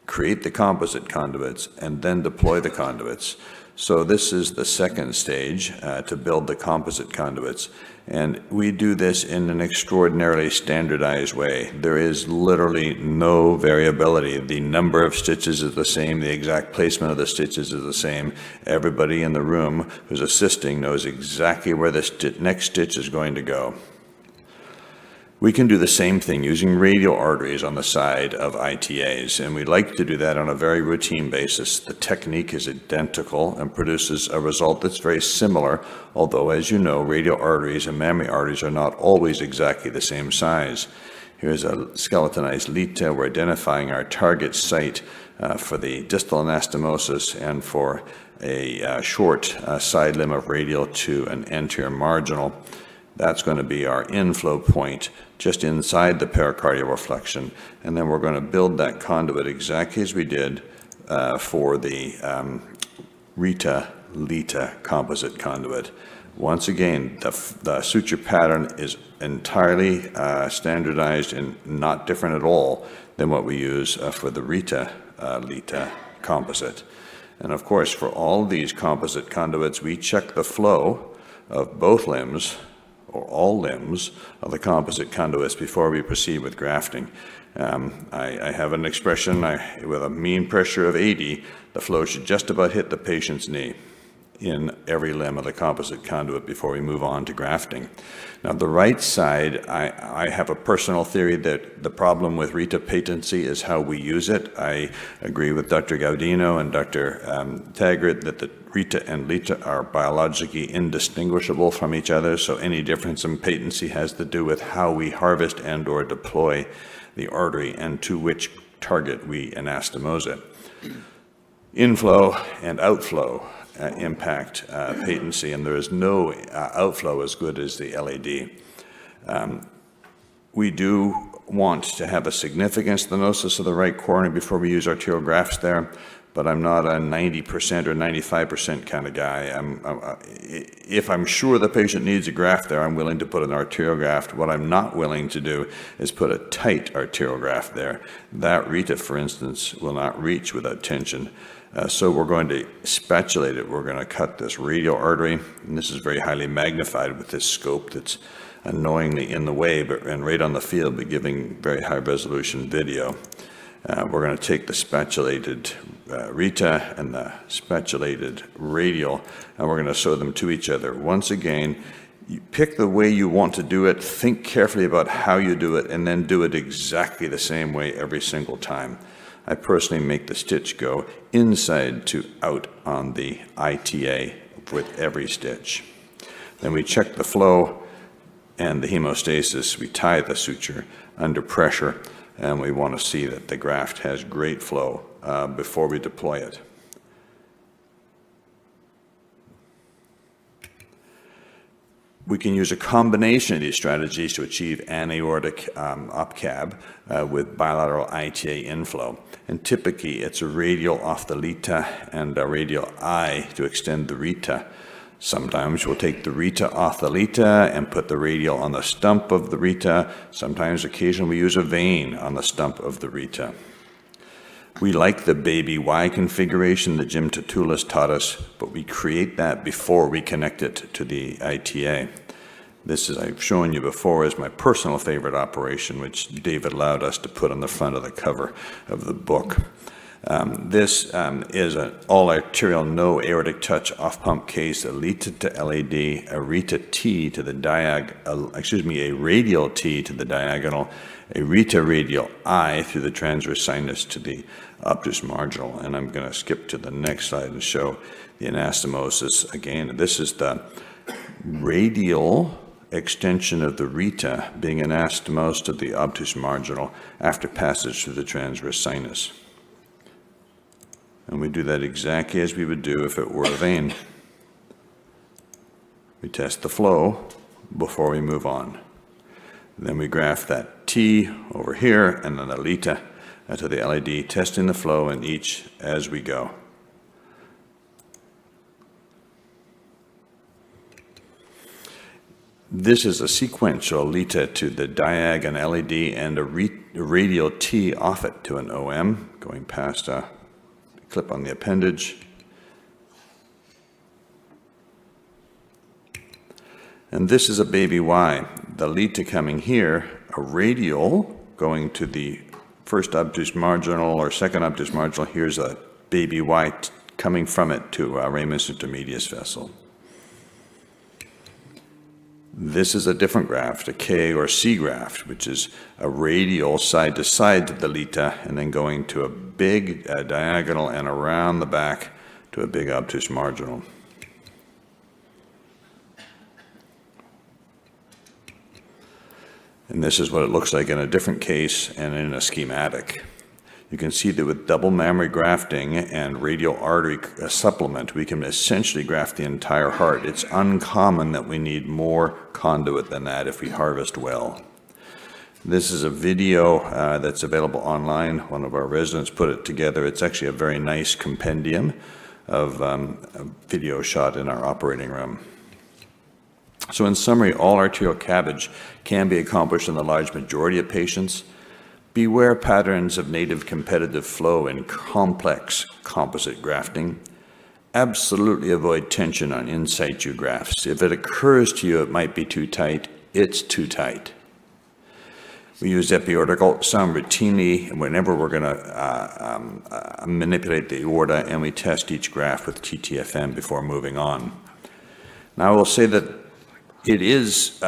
create the composite conduits, and then deploy the conduits. So this is the second stage to build the composite conduits. And we do this in an extraordinarily standardized way. There is literally no variability. The number of stitches is the same. The exact placement of the stitches is the same. Everybody in the room who's assisting knows exactly where the next stitch is going to go. We can do the same thing using radial arteries on the side of ITAs, and we like to do that on a very routine basis. The technique is identical and produces a result that's very similar, although, as you know, radial arteries and mammary arteries are not always exactly the same size. Here's a skeletonized LITA. We're identifying our target site for the distal anastomosis and for a short side limb of radial to an anterior marginal. That's going to be our inflow point just inside the pericardial reflection, and then we're going to build that conduit exactly as we did for the RITA-LITA composite conduit. Once again, the suture pattern is entirely standardized and not different at all than what we use for the RITA-LITA composite. And of course, for all these composite conduits, we check the flow of both limbs or all limbs of the composite conduits before we proceed with grafting. I have an expression, with a mean pressure of 80, the flow should just about hit the patient's knee in every limb of the composite conduit before we move on to grafting. Now, the right side, I have a personal theory that the problem with RITA patency is how we use it. I agree with Dr. Gaudino and Dr. Taggart that the RITA and LITA are biologically indistinguishable from each other, so any difference in patency has to do with how we harvest and or deploy the artery and to which target we anastomose it. Inflow and outflow impact patency, and there is no outflow as good as the LAD. We do want to have a significant stenosis of the right coronary before we use arterial grafts there, but I'm not a 90% or 95% kind of guy. If I'm sure the patient needs a graft there, I'm willing to put an arterial graft. What I'm not willing to do is put a tight arterial graft there. That RITA, for instance, will not reach without tension. So we're going to spatulate it. We're going to cut this radial artery, and this is very highly magnified with this scope that's annoyingly in the way and right on the field, but giving very high resolution video. We're going to take the spatulated Rita and the spatulated radial, and we're going to sew them to each other. Once again, you pick the way you want to do it, think carefully about how you do it, and then do it exactly the same way every single time. I personally make the stitch go inside to out on the ITA with every stitch. Then we check the flow and the hemostasis. We tie the suture under pressure, and we want to see that the graft has great flow before we deploy it. We can use a combination of these strategies to achieve anaortic OPCAB with bilateral ITA inflow. And typically, it's a radial off the Lita and a radial I to extend the Rita. Sometimes we'll take the Rita off the Lita and put the radial on the stump of the Rita. Sometimes, occasionally, we use a vein on the stump of the Rita. We like the baby Y configuration that Jim Tatulis taught us, but we create that before we connect it to the ITA. This, as I've shown you before, is my personal favorite operation, which David allowed us to put on the front of the cover of the book. This is an all-arterial, no aortic touch off-pump case, a Lita to LAD, a Rita T to the a radial T to the diagonal, a Rita radial I through the transverse sinus to the obtus marginal. And I'm going to skip to the next slide and show the anastomosis. Again, this is the radial extension of the Rita being anastomosed to the obtus marginal after passage through the transverse sinus. And we do that exactly as we would do if it were a vein. We test the flow before we move on. Then we graft that T over here and then the Lita to the LAD, testing the flow in each as we go. This is a sequential Lita to the diag and LAD and a radial T off it to an OM, going past a clip on the appendage. And this is a baby Y. The Lita coming here, a radial going to the first obtus marginal or second obtus marginal. Here's a baby Y coming from it to a ramus intermedius vessel. This is a different graft, a K or C graft, which is a radial side to side to the Lita and then going to a big diagonal and around the back to a big obtus marginal. And this is what it looks like in a different case and in a schematic. You can see that with double mammary grafting and radial artery supplement, we can essentially graft the entire heart. It's uncommon that we need more conduit than that if we harvest well. This is a video that's available online. One of our residents put it together. It's actually a very nice compendium of a video shot in our operating room. So in summary, all arterial CABG can be accomplished in the large majority of patients. Beware patterns of native competitive flow in complex composite grafting. Absolutely avoid tension on in situ grafts. If it occurs to you it might be too tight, it's too tight. We use epiaortic ultrasound routinely whenever we're going to manipulate the aorta, and we test each graft with TTFM before moving on. Now I will say that it is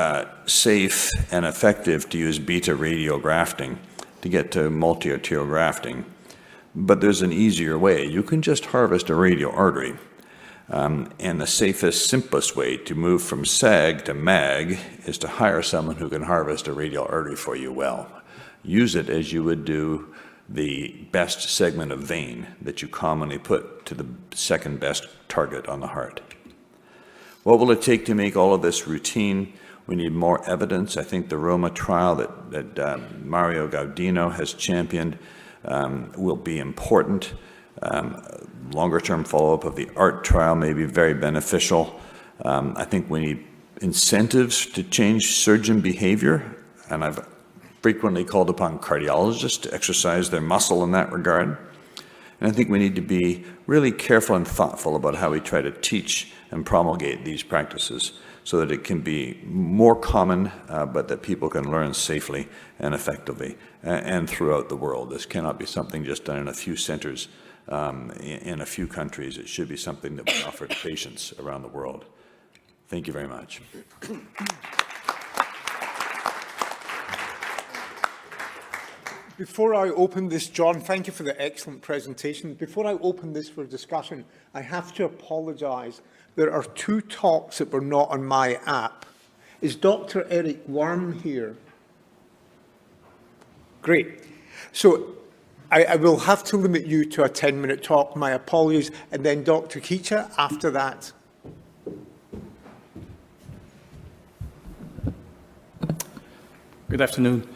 safe and effective to use beta radial grafting to get to multi-arterial grafting, but there's an easier way. You can just harvest a radial artery, and the safest, simplest way to move from SAG to MAG is to hire someone who can harvest a radial artery for you well. Use it as you would do the best segment of vein that you commonly put to the second best target on the heart. What will it take to make all of this routine? We need more evidence. I think the Roma trial that Mario Gaudino has championed will be important. Longer-term follow-up of the ART trial may be very beneficial. I think we need incentives to change surgeon behavior, and I've frequently called upon cardiologists to exercise their muscle in that regard. And I think we need to be really careful and thoughtful about how we try to teach and promulgate these practices so that it can be more common, but that people can learn safely and effectively and throughout the world. This cannot be something just done in a few centers in a few countries. It should be something that we offer to patients around the world. Thank you very much. Before I open this, John, thank you for the excellent presentation. Before I open this for discussion, I have to apologise. There are 2 talks that were not on my app. Is Dr. Eric Worm here? Great. So I will have to limit you to a 10-minute talk. My apologies. And then Dr. Keacha after that. Good afternoon.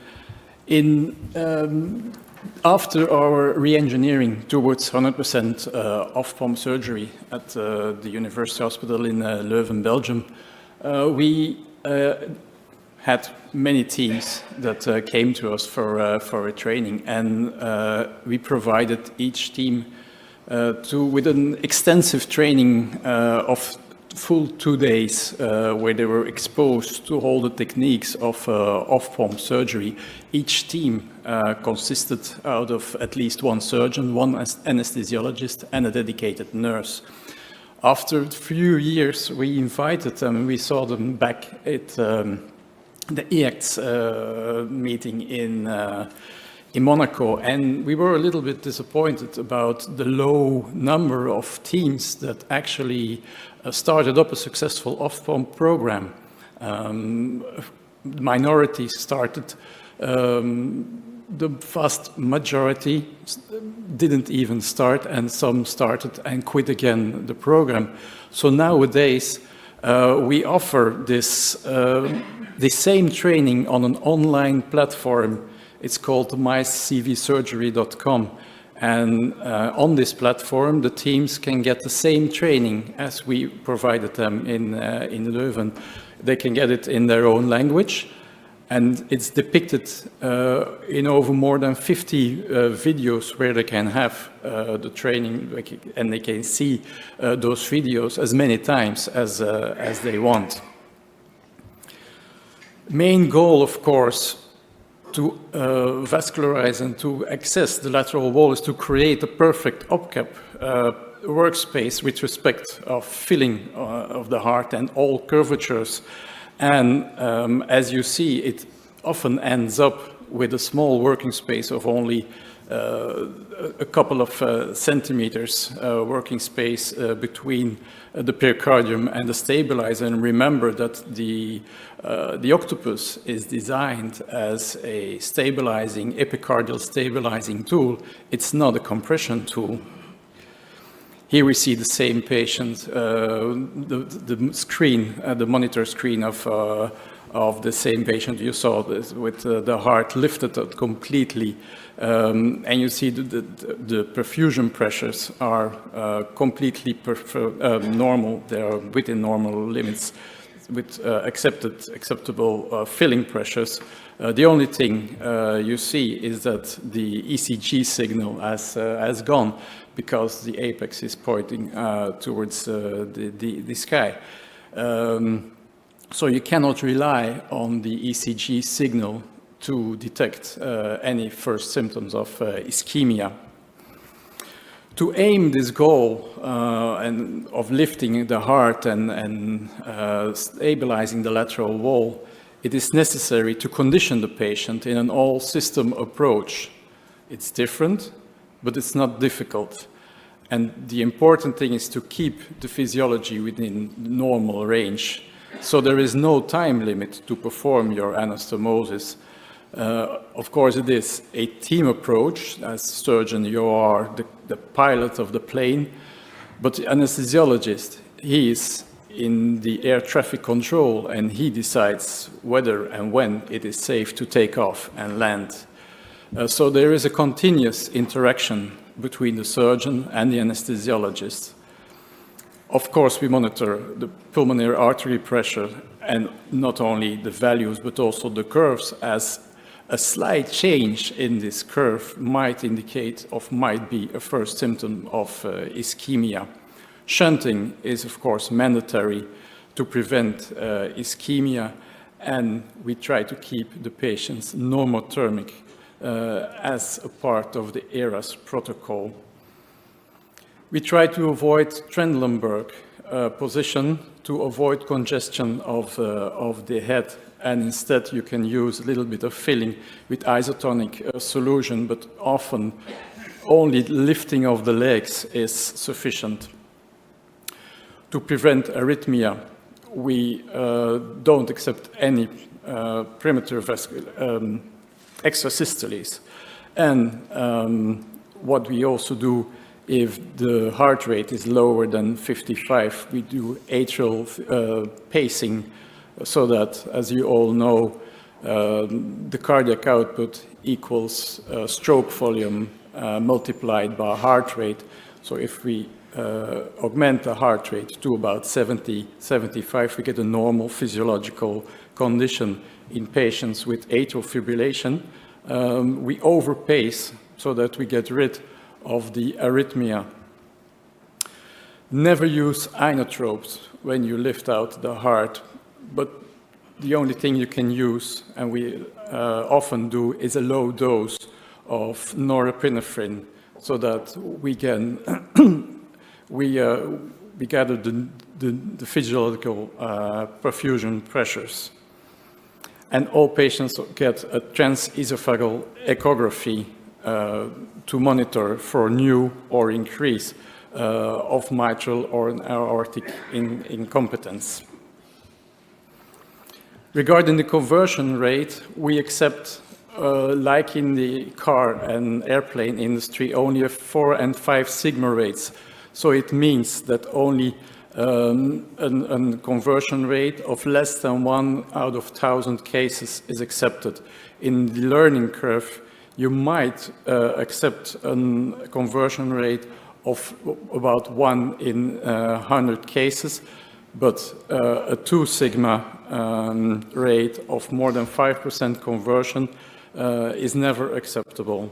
After our re-engineering towards 100% off-pump surgery at the University Hospital in Leuven, Belgium, we had many teams that came to us for a training, and we provided each team with an extensive training of full 2 days where they were exposed to all the techniques of off-pump surgery. Each team consisted out of at least 1 surgeon, 1 anesthesiologist, and a dedicated nurse. After a few years, we invited them. We saw them back at the EACTS meeting in Monaco, and we were a little bit disappointed about the low number of teams that actually started up a successful off-pump program. Minorities started, the vast majority didn't even start, and some started and quit again the program. So nowadays, we offer this the same training on an online platform. It's called mycvsurgery.com. And on this platform, the teams can get the same training as we provided them in Leuven. They can get it in their own language, and it's depicted in over more than 50 videos where they can have the training, and they can see those videos as many times as they want. Main goal, of course, to vascularize and to access the lateral wall is to create a perfect OPCAB workspace with respect of filling of the heart and all curvatures. And as you see, it often ends up with a small working space of only a couple of centimeters working space between the pericardium and the stabilizer. And remember that the octopus is designed as a stabilizing, epicardial stabilizing tool. It's not a compression tool. Here we see the same patient, the screen, the monitor screen of the same patient you saw this, with the heart lifted up completely. And you see the perfusion pressures are completely normal. They are within normal limits with acceptable filling pressures. The only thing you see is that the ECG signal has gone because the apex is pointing towards the sky. So you cannot rely on the ECG signal to detect any first symptoms of ischemia. To aim this goal and of lifting the heart and stabilizing the lateral wall, it is necessary to condition the patient in an all-system approach. It's different, but it's not difficult. And the important thing is to keep the physiology within normal range. So there is no time limit to perform your anastomosis. Of course, it is a team approach. As surgeon, you are the pilot of the plane, but the anesthesiologist, he is in the air traffic control, and he decides whether and when it is safe to take off and land. So there is a continuous interaction between the surgeon and the anesthesiologist. Of course, we monitor the pulmonary artery pressure, and not only the values, but also the curves, as a slight change in this curve might indicate or might be a first symptom of ischemia. Shunting is, of course, mandatory to prevent ischemia, and we try to keep the patients normothermic as a part of the ERAS protocol. We try to avoid Trendelenburg position to avoid congestion of the head, and instead you can use a little bit of filling with isotonic solution, but often only lifting of the legs is sufficient. To prevent arrhythmia, we don't accept any perimeter vascular extrasystoles. And what we also do, if the heart rate is lower than 55, we do atrial pacing, so that, as you all know, the cardiac output equals stroke volume multiplied by heart rate. So if we augment the heart rate to about 70, 75, we get a normal physiological condition in patients with atrial fibrillation. We overpace so that we get rid of the arrhythmia. Never use inotropes when you lift out the heart, but the only thing you can use, and we often do, is a low dose of norepinephrine, so that we can we gather the physiological perfusion pressures. And all patients get a transesophageal echography to monitor for new or increase of mitral or aortic incompetence. Regarding the conversion rate, we accept, like in the car and airplane industry, only a 4 and 5 sigma rates. So it means that only a conversion rate of less than 1 out of 1,000 cases is accepted. In the learning curve, you might accept a conversion rate of about 1 in 100 cases, but a 2 sigma rate of more than 5% conversion is never acceptable.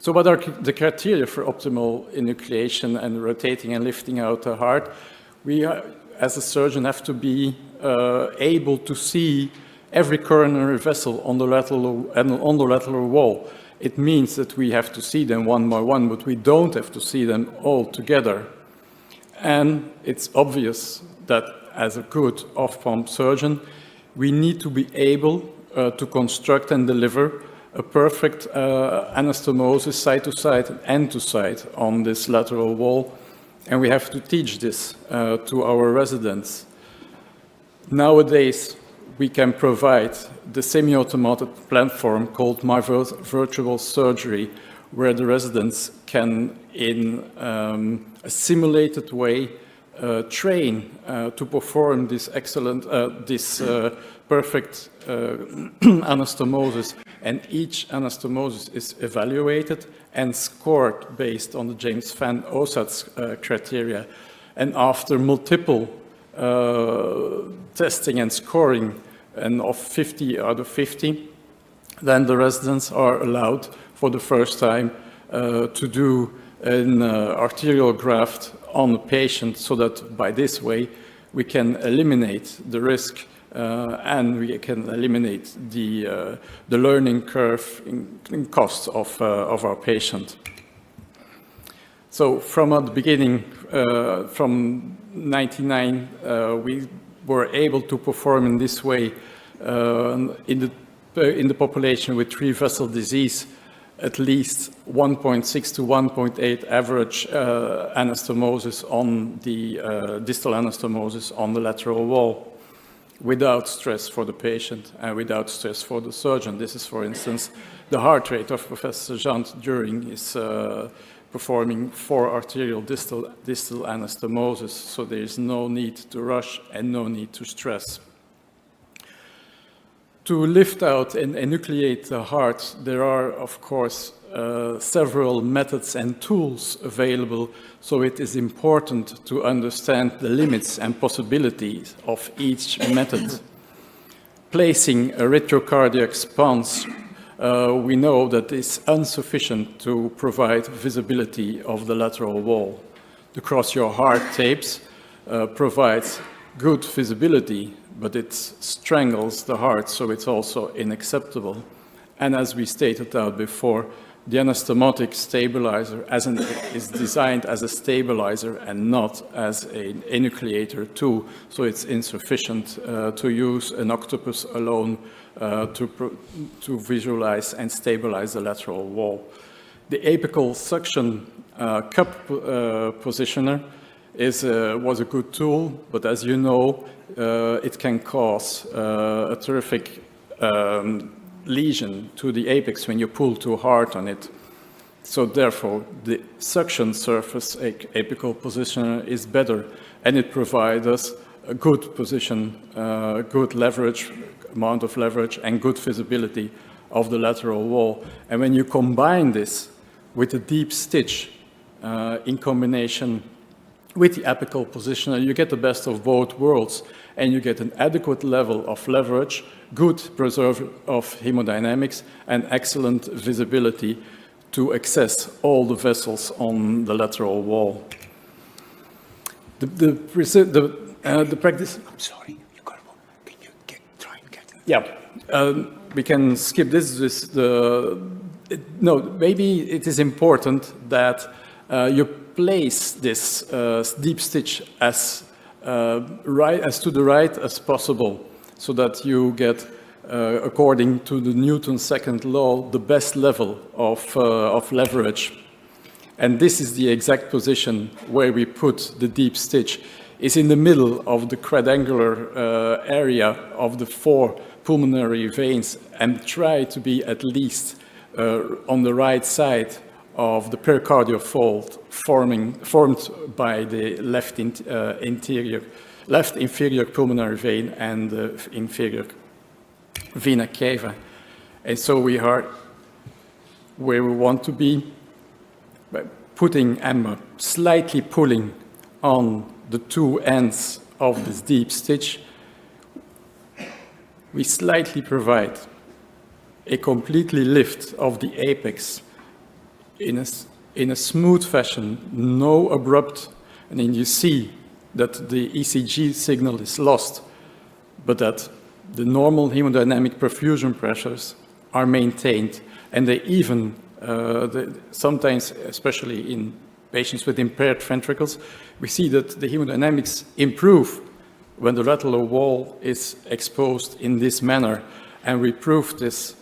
So what are the criteria for optimal enucleation and rotating and lifting out the heart? We, as a surgeon, have to be able to see every coronary vessel on the lateral wall. It means that we have to see them one by one, but we don't have to see them all together. And it's obvious that as a good off-pump surgeon, we need to be able to construct and deliver a perfect anastomosis side to side and end to side on this lateral wall. And we have to teach this to our residents. Nowadays, we can provide the semi-automated platform called My Virtual Surgery, where the residents can, in a simulated way, train to perform this excellent, perfect anastomosis, and each anastomosis is evaluated and scored based on the James Van Osat's criteria. And after multiple testing and scoring, and of 50 out of 50, then the residents are allowed for the first time to do an arterial graft on the patient, so that by this way we can eliminate the risk and we can eliminate the learning curve in costs of our patient. So from the beginning, from 1999, we were able to perform in this way in the population with 3-vessel disease, at least 1.6 to 1.8 average anastomosis on the distal anastomosis on the lateral wall, without stress for the patient and without stress for the surgeon. This is, for instance, the heart rate of Professor Jant during his performing 4 arterial distal anastomosis, so there is no need to rush and no need to stress. To lift out and enucleate the heart, there are, of course, several methods and tools available, so it is important to understand the limits and possibilities of each method. Placing a retrocardiac sponge, we know that it's insufficient to provide visibility of the lateral wall. The cross your heart tapes provides good visibility, but it strangles the heart, so it's also unacceptable. And as we stated out before, the anastomotic stabilizer is designed as a stabilizer and not as an enucleator tool, so it's insufficient to use an octopus alone to visualize and stabilize the lateral wall. The apical suction cup positioner was a good tool, but as you know, it can cause a terrific lesion to the apex when you pull too hard on it. So therefore, the suction surface apical positioner is better, and it provides us a good position, good leverage, amount of leverage, and good visibility of the lateral wall. And when you combine this with a deep stitch in combination with the apical positioner, you get the best of both worlds, and you get an adequate level of leverage, good preserve of hemodynamics, and excellent visibility to access all the vessels on the lateral wall. The practice. I'm sorry, you got one. Can you try and get it? Yeah, we can skip this. No, maybe it is important that you place this deep stitch as to the right as possible, so that you get, according to the Newton's second law, the best level of leverage. And this is the exact position where we put the deep stitch. It's in the middle of the quadrangular area of the 4 pulmonary veins, and try to be at least on the right side of the pericardial fold formed by the left inferior pulmonary vein and the inferior vena cava. And so we are where we want to be, by putting and slightly pulling on the 2 ends of this deep stitch. We slightly provide a completely lift of the apex in a smooth fashion, no abrupt, and then you see that the ECG signal is lost, but that the normal hemodynamic perfusion pressures are maintained, and they even, sometimes, especially in patients with impaired ventricles, we see that the hemodynamics improve when the lateral wall is exposed in this manner, and we prove this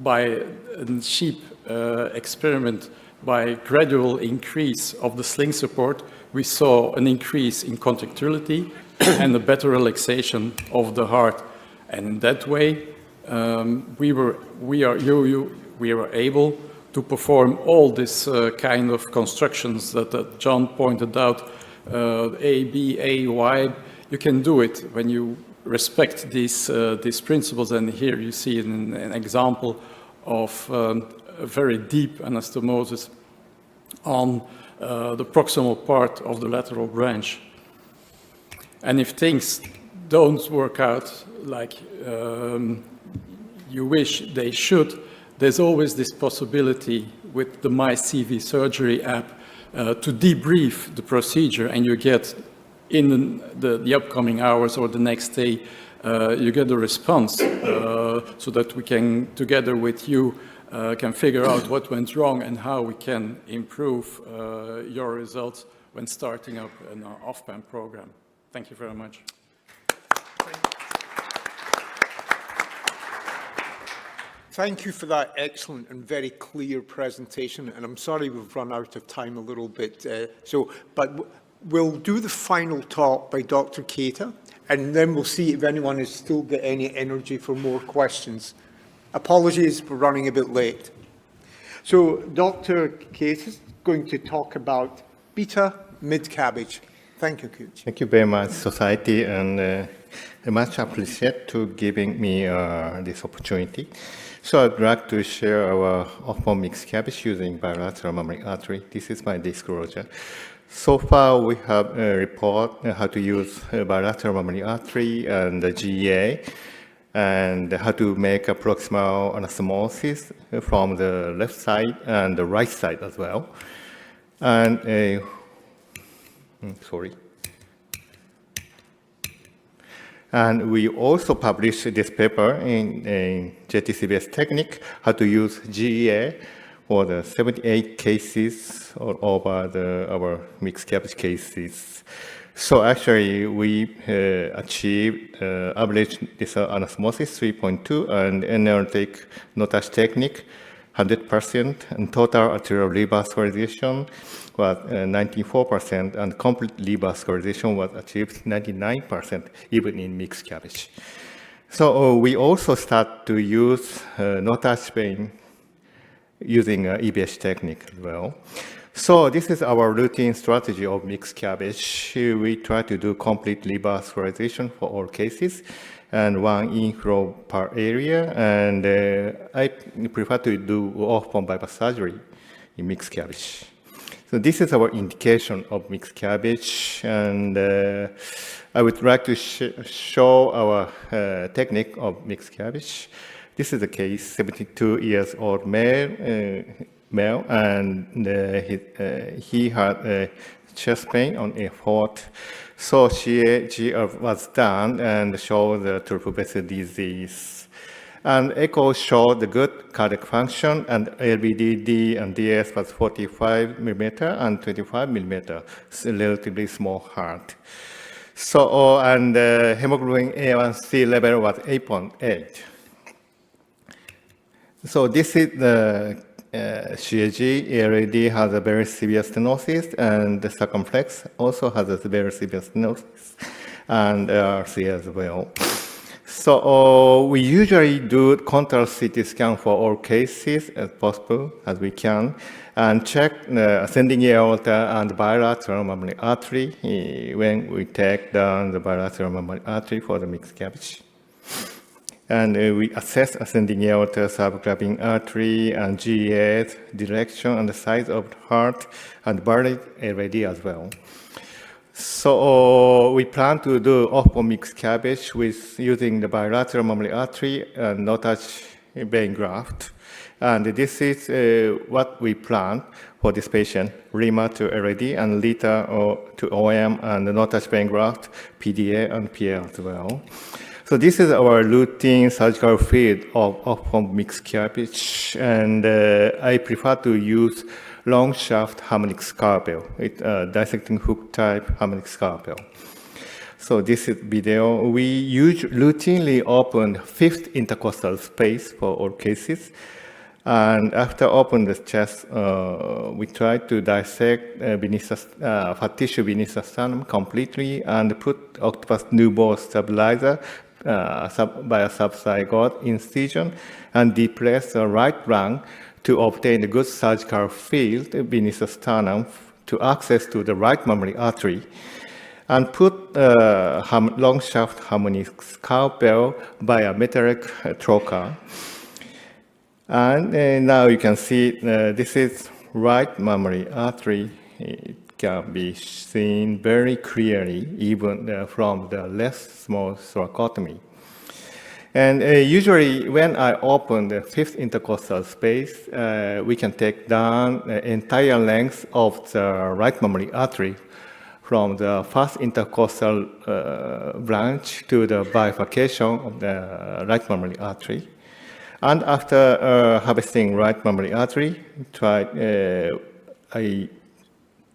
by a sheep experiment. By gradual increase of the sling support, we saw an increase in contractility and a better relaxation of the heart. And in that way, we were able to perform all this kind of constructions that John pointed out, A, B, A, Y. You can do it when you respect these principles. And here you see an example of a very deep anastomosis on the proximal part of the lateral branch. And if things don't work out like you wish they should, there's always this possibility with the My CV Surgery app to debrief the procedure, and you get in the upcoming hours or the next day, you get a response so that we can, together with you, can figure out what went wrong and how we can improve your results when starting up an OPCAB program. Thank you very much. Thank you for that excellent and very clear presentation. And I'm sorry we've run out of time a little bit. But we'll do the final talk by Dr. Keita, and then we'll see if anyone has still got any energy for more questions. Apologies for running a bit late. So Dr. Keita is going to talk about beta mid-cabbage. Thank you, Coach. Thank you very much, Society, and I much appreciate to giving me this opportunity. So I'd like to share our open mixed cabbage using bilateral mammary artery. This is my disclosure. So far, we have a report how to use bilateral mammary artery and the GA, and how to make a proximal anastomosis from the left side and the right side as well. And sorry. And we also published this paper in JTCBS Technique, how to use GEA for the 78 cases or over our mixed cabbage cases. So actually, we achieved average anastomosis 3.2 and analytic no-touch technique 100%, and total arterial revascularization was 94%, and complete revascularization was achieved 99%, even in mixed cabbage. So we also start to use no-touch vein using EBS technique as well. So this is our routine strategy of mixed cabbage. We try to do complete revascularization for all cases, and one inflow per area, and I prefer to do open bypass surgery in mixed cabbage. So this is our indication of mixed cabbage, and I would like to show our technique of mixed cabbage. This is a case, 72 years old male, and he had a chest pain on F4. So she was done and showed the triple vessel disease. And echo showed the good cardiac function, and LVDD and DS was 45 millimeter and 25 millimeter, so relatively small heart. So, and hemoglobin A1C level was 8.8. So this is the CAG. LAD has a very severe stenosis, and the circumflex also has a very severe stenosis, and RC as well. So we usually do contrast CT scan for all cases as possible as we can, and check the ascending aorta and bilateral mammary artery when we take down the bilateral mammary artery for the mixed cabbage. And we assess ascending aorta, subclavian artery, and GES direction and the size of the heart, and valid LAD as well. So we plan to do open mixed cabbage with using the bilateral mammary artery and no-touch vein graft. And this is what we plan for this patient, RIMA to LAD, and LITA to OM, and the no-touch vein graft, PDA and PA as well. So this is our routine surgical field of open mixed cabbage, and I prefer to use long shaft harmonic scalpel, with dissecting hook type harmonic scalpel. So this is video. We routinely open fifth intercostal space for all cases, and after open the chest, we try to dissect fat tissue beneath the sternum completely and put octopus nubo stabilizer by a subzygote incision, and depress the right lung to obtain a good surgical field beneath the sternum to access to the right mammary artery, and put long shaft harmonic scalpel by a metallic trocar. And now you can see this is right mammary artery. It can be seen very clearly even from the less small thoracotomy. And usually when I open the fifth intercostal space, we can take down the entire length of the right mammary artery from the first intercostal branch to the bifurcation of the right mammary artery. And after harvesting right mammary artery, I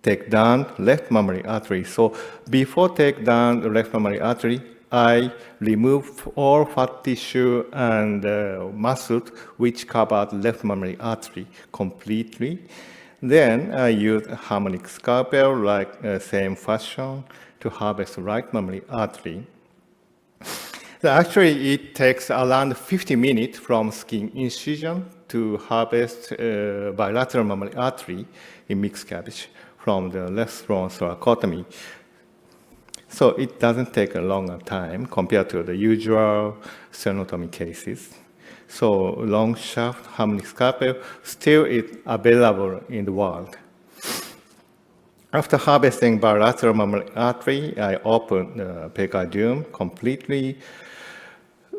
take down left mammary artery. So before take down the left mammary artery, I remove all fat tissue and muscles which cover the left mammary artery completely. Then I use a harmonic scalpel like same fashion to harvest right mammary artery. So actually, it takes around 50 minutes from skin incision to harvest bilateral mammary artery in mixed cabbage from the left front thoracotomy. So it doesn't take a longer time compared to the usual sternotomy cases. So long shaft harmonic scalpel still is available in the world. After harvesting bilateral mammary artery, I open the pericardium completely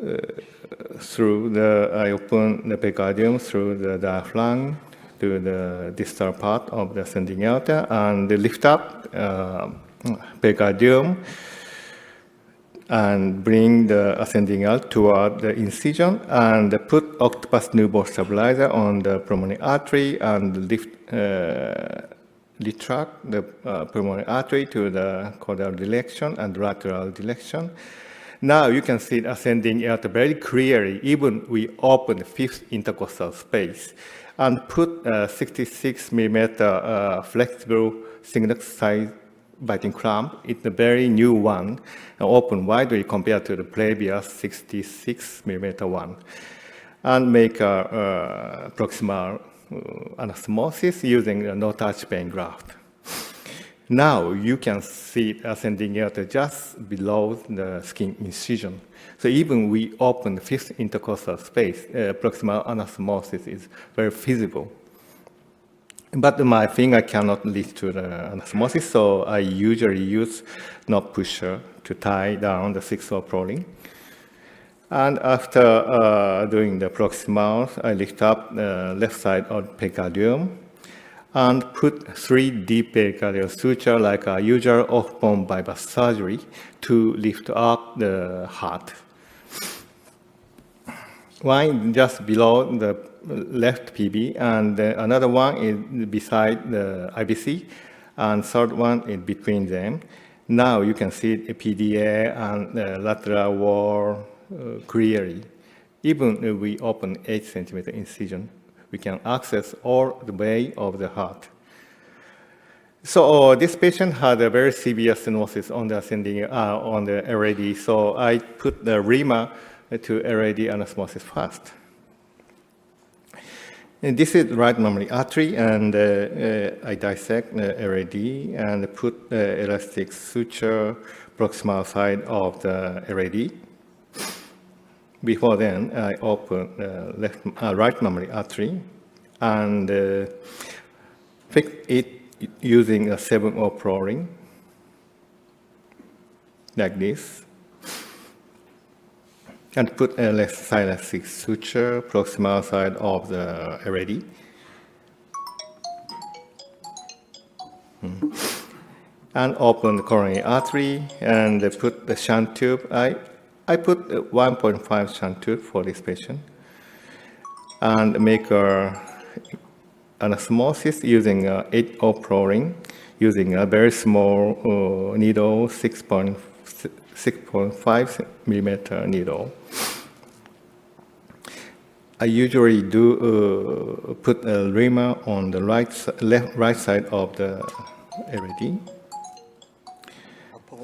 I open the pericardium through the diaphragm to the distal part of the ascending aorta, and lift up pericardium and bring the ascending arc toward the incision and put octopus newborn stabilizer on the pulmonary artery and retract the pulmonary artery to the caudal direction and lateral direction. Now you can see it ascending arc very clearly, even we open the fifth intercostal space and put 66 millimeter flexible single size biting clamp. It's a very new one, and open widely compared to the previous 66 millimeter one, and make a proximal anastomosis using a no-touch pain graft. Now you can see it ascending out just below the skin incision. So even we open the fifth intercostal space, proximal anastomosis is very feasible. But my finger cannot lead to the anastomosis, so I usually use knot pusher to tie down the 6-0 proline. And after doing the proximal, I lift up the left side of the pericardium and put 3 deep pericardial suture like a usual off-bone bypass surgery to lift up the heart. One just below the left PB, and another one is beside the IBC, and third one is between them. Now you can see the PDA and the lateral wall clearly. Even if we open 8 centimeter incision, we can access all the way of the heart. So this patient had a very severe stenosis on the ascending on the LAD. So I put the RIMA to LAD anastomosis first. And this is right mammary artery, and I dissect the LAD and put the elastic suture proximal side of the LAD. Before then, I open right mammary artery and fix it using a 7-0 proline, like this, and put a left side elastic suture proximal side of the LAD. And open the coronary artery and put the shunt tube. I put 1.5 shunt tube for this patient and make a anastomosis using 8-0 proline, using a very small needle, 6.5 millimeter needle. I usually do put a RIMA on the right side of the LAD.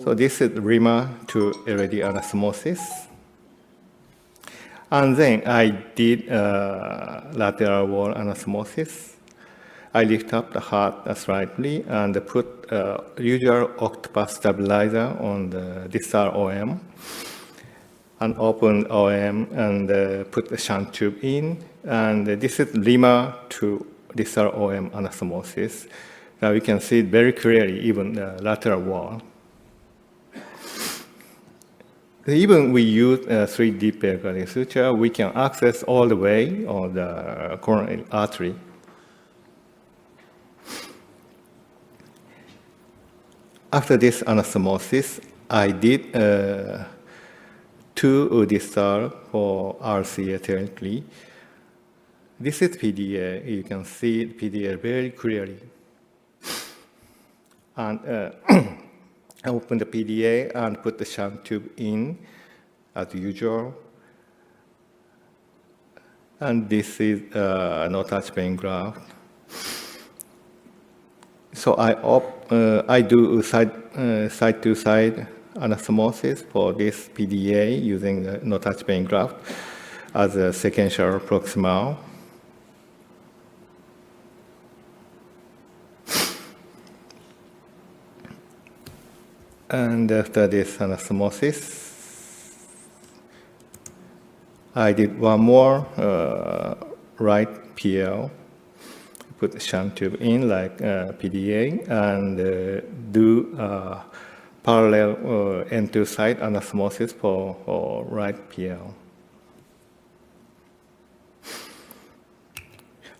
So this is RIMA to LAD anastomosis. And then I did lateral wall anastomosis. I lift up the heart slightly and put usual octopus stabilizer on the distal OM, and open OM and put the shunt tube in. And this is RIMA to distal OM anastomosis. Now you can see it very clearly, even the lateral wall. Even we use 3D pericardial suture, we can access all the way on the coronary artery. After this anastomosis, I did 2 distal for RCA technically. This is PDA. You can see PDA very clearly. And I open the PDA and put the shunt tube in as usual. And this is no-touch pain graft. So I do side-to-side anastomosis for this PDA using the no-touch pain graft as a sequential proximal. And after this anastomosis, I did one more right PL. Put the shunt tube in like PDA and do parallel end-to side anastomosis for right PL.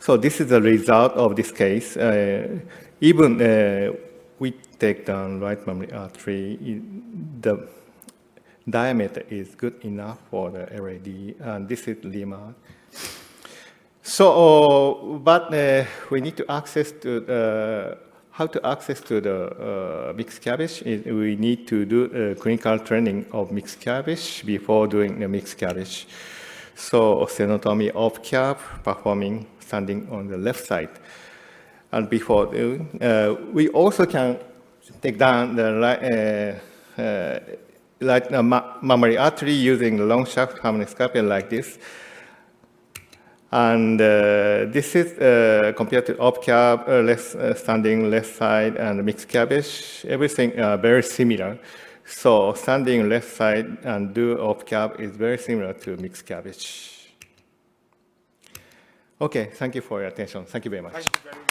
So this is the result of this case. Even we take down right mammary artery, the diameter is good enough for the LAD, and this is Lima. So, but we need to access to how to access to the mixed cabbage. We need to do clinical training of mixed cabbage before doing the mixed cabbage. So, stenotomy of OPCAB performing standing on the left side. And before doing, we also can take down the right mammary artery using the long shaft harmonioscopy like this. And this is compared to OPCAB, standing left side and mixed cabbage, everything very similar. So standing left side and do OPCAB is very similar to mixed cabbage. Okay, thank you for your attention. Thank you very much. Thank you very much.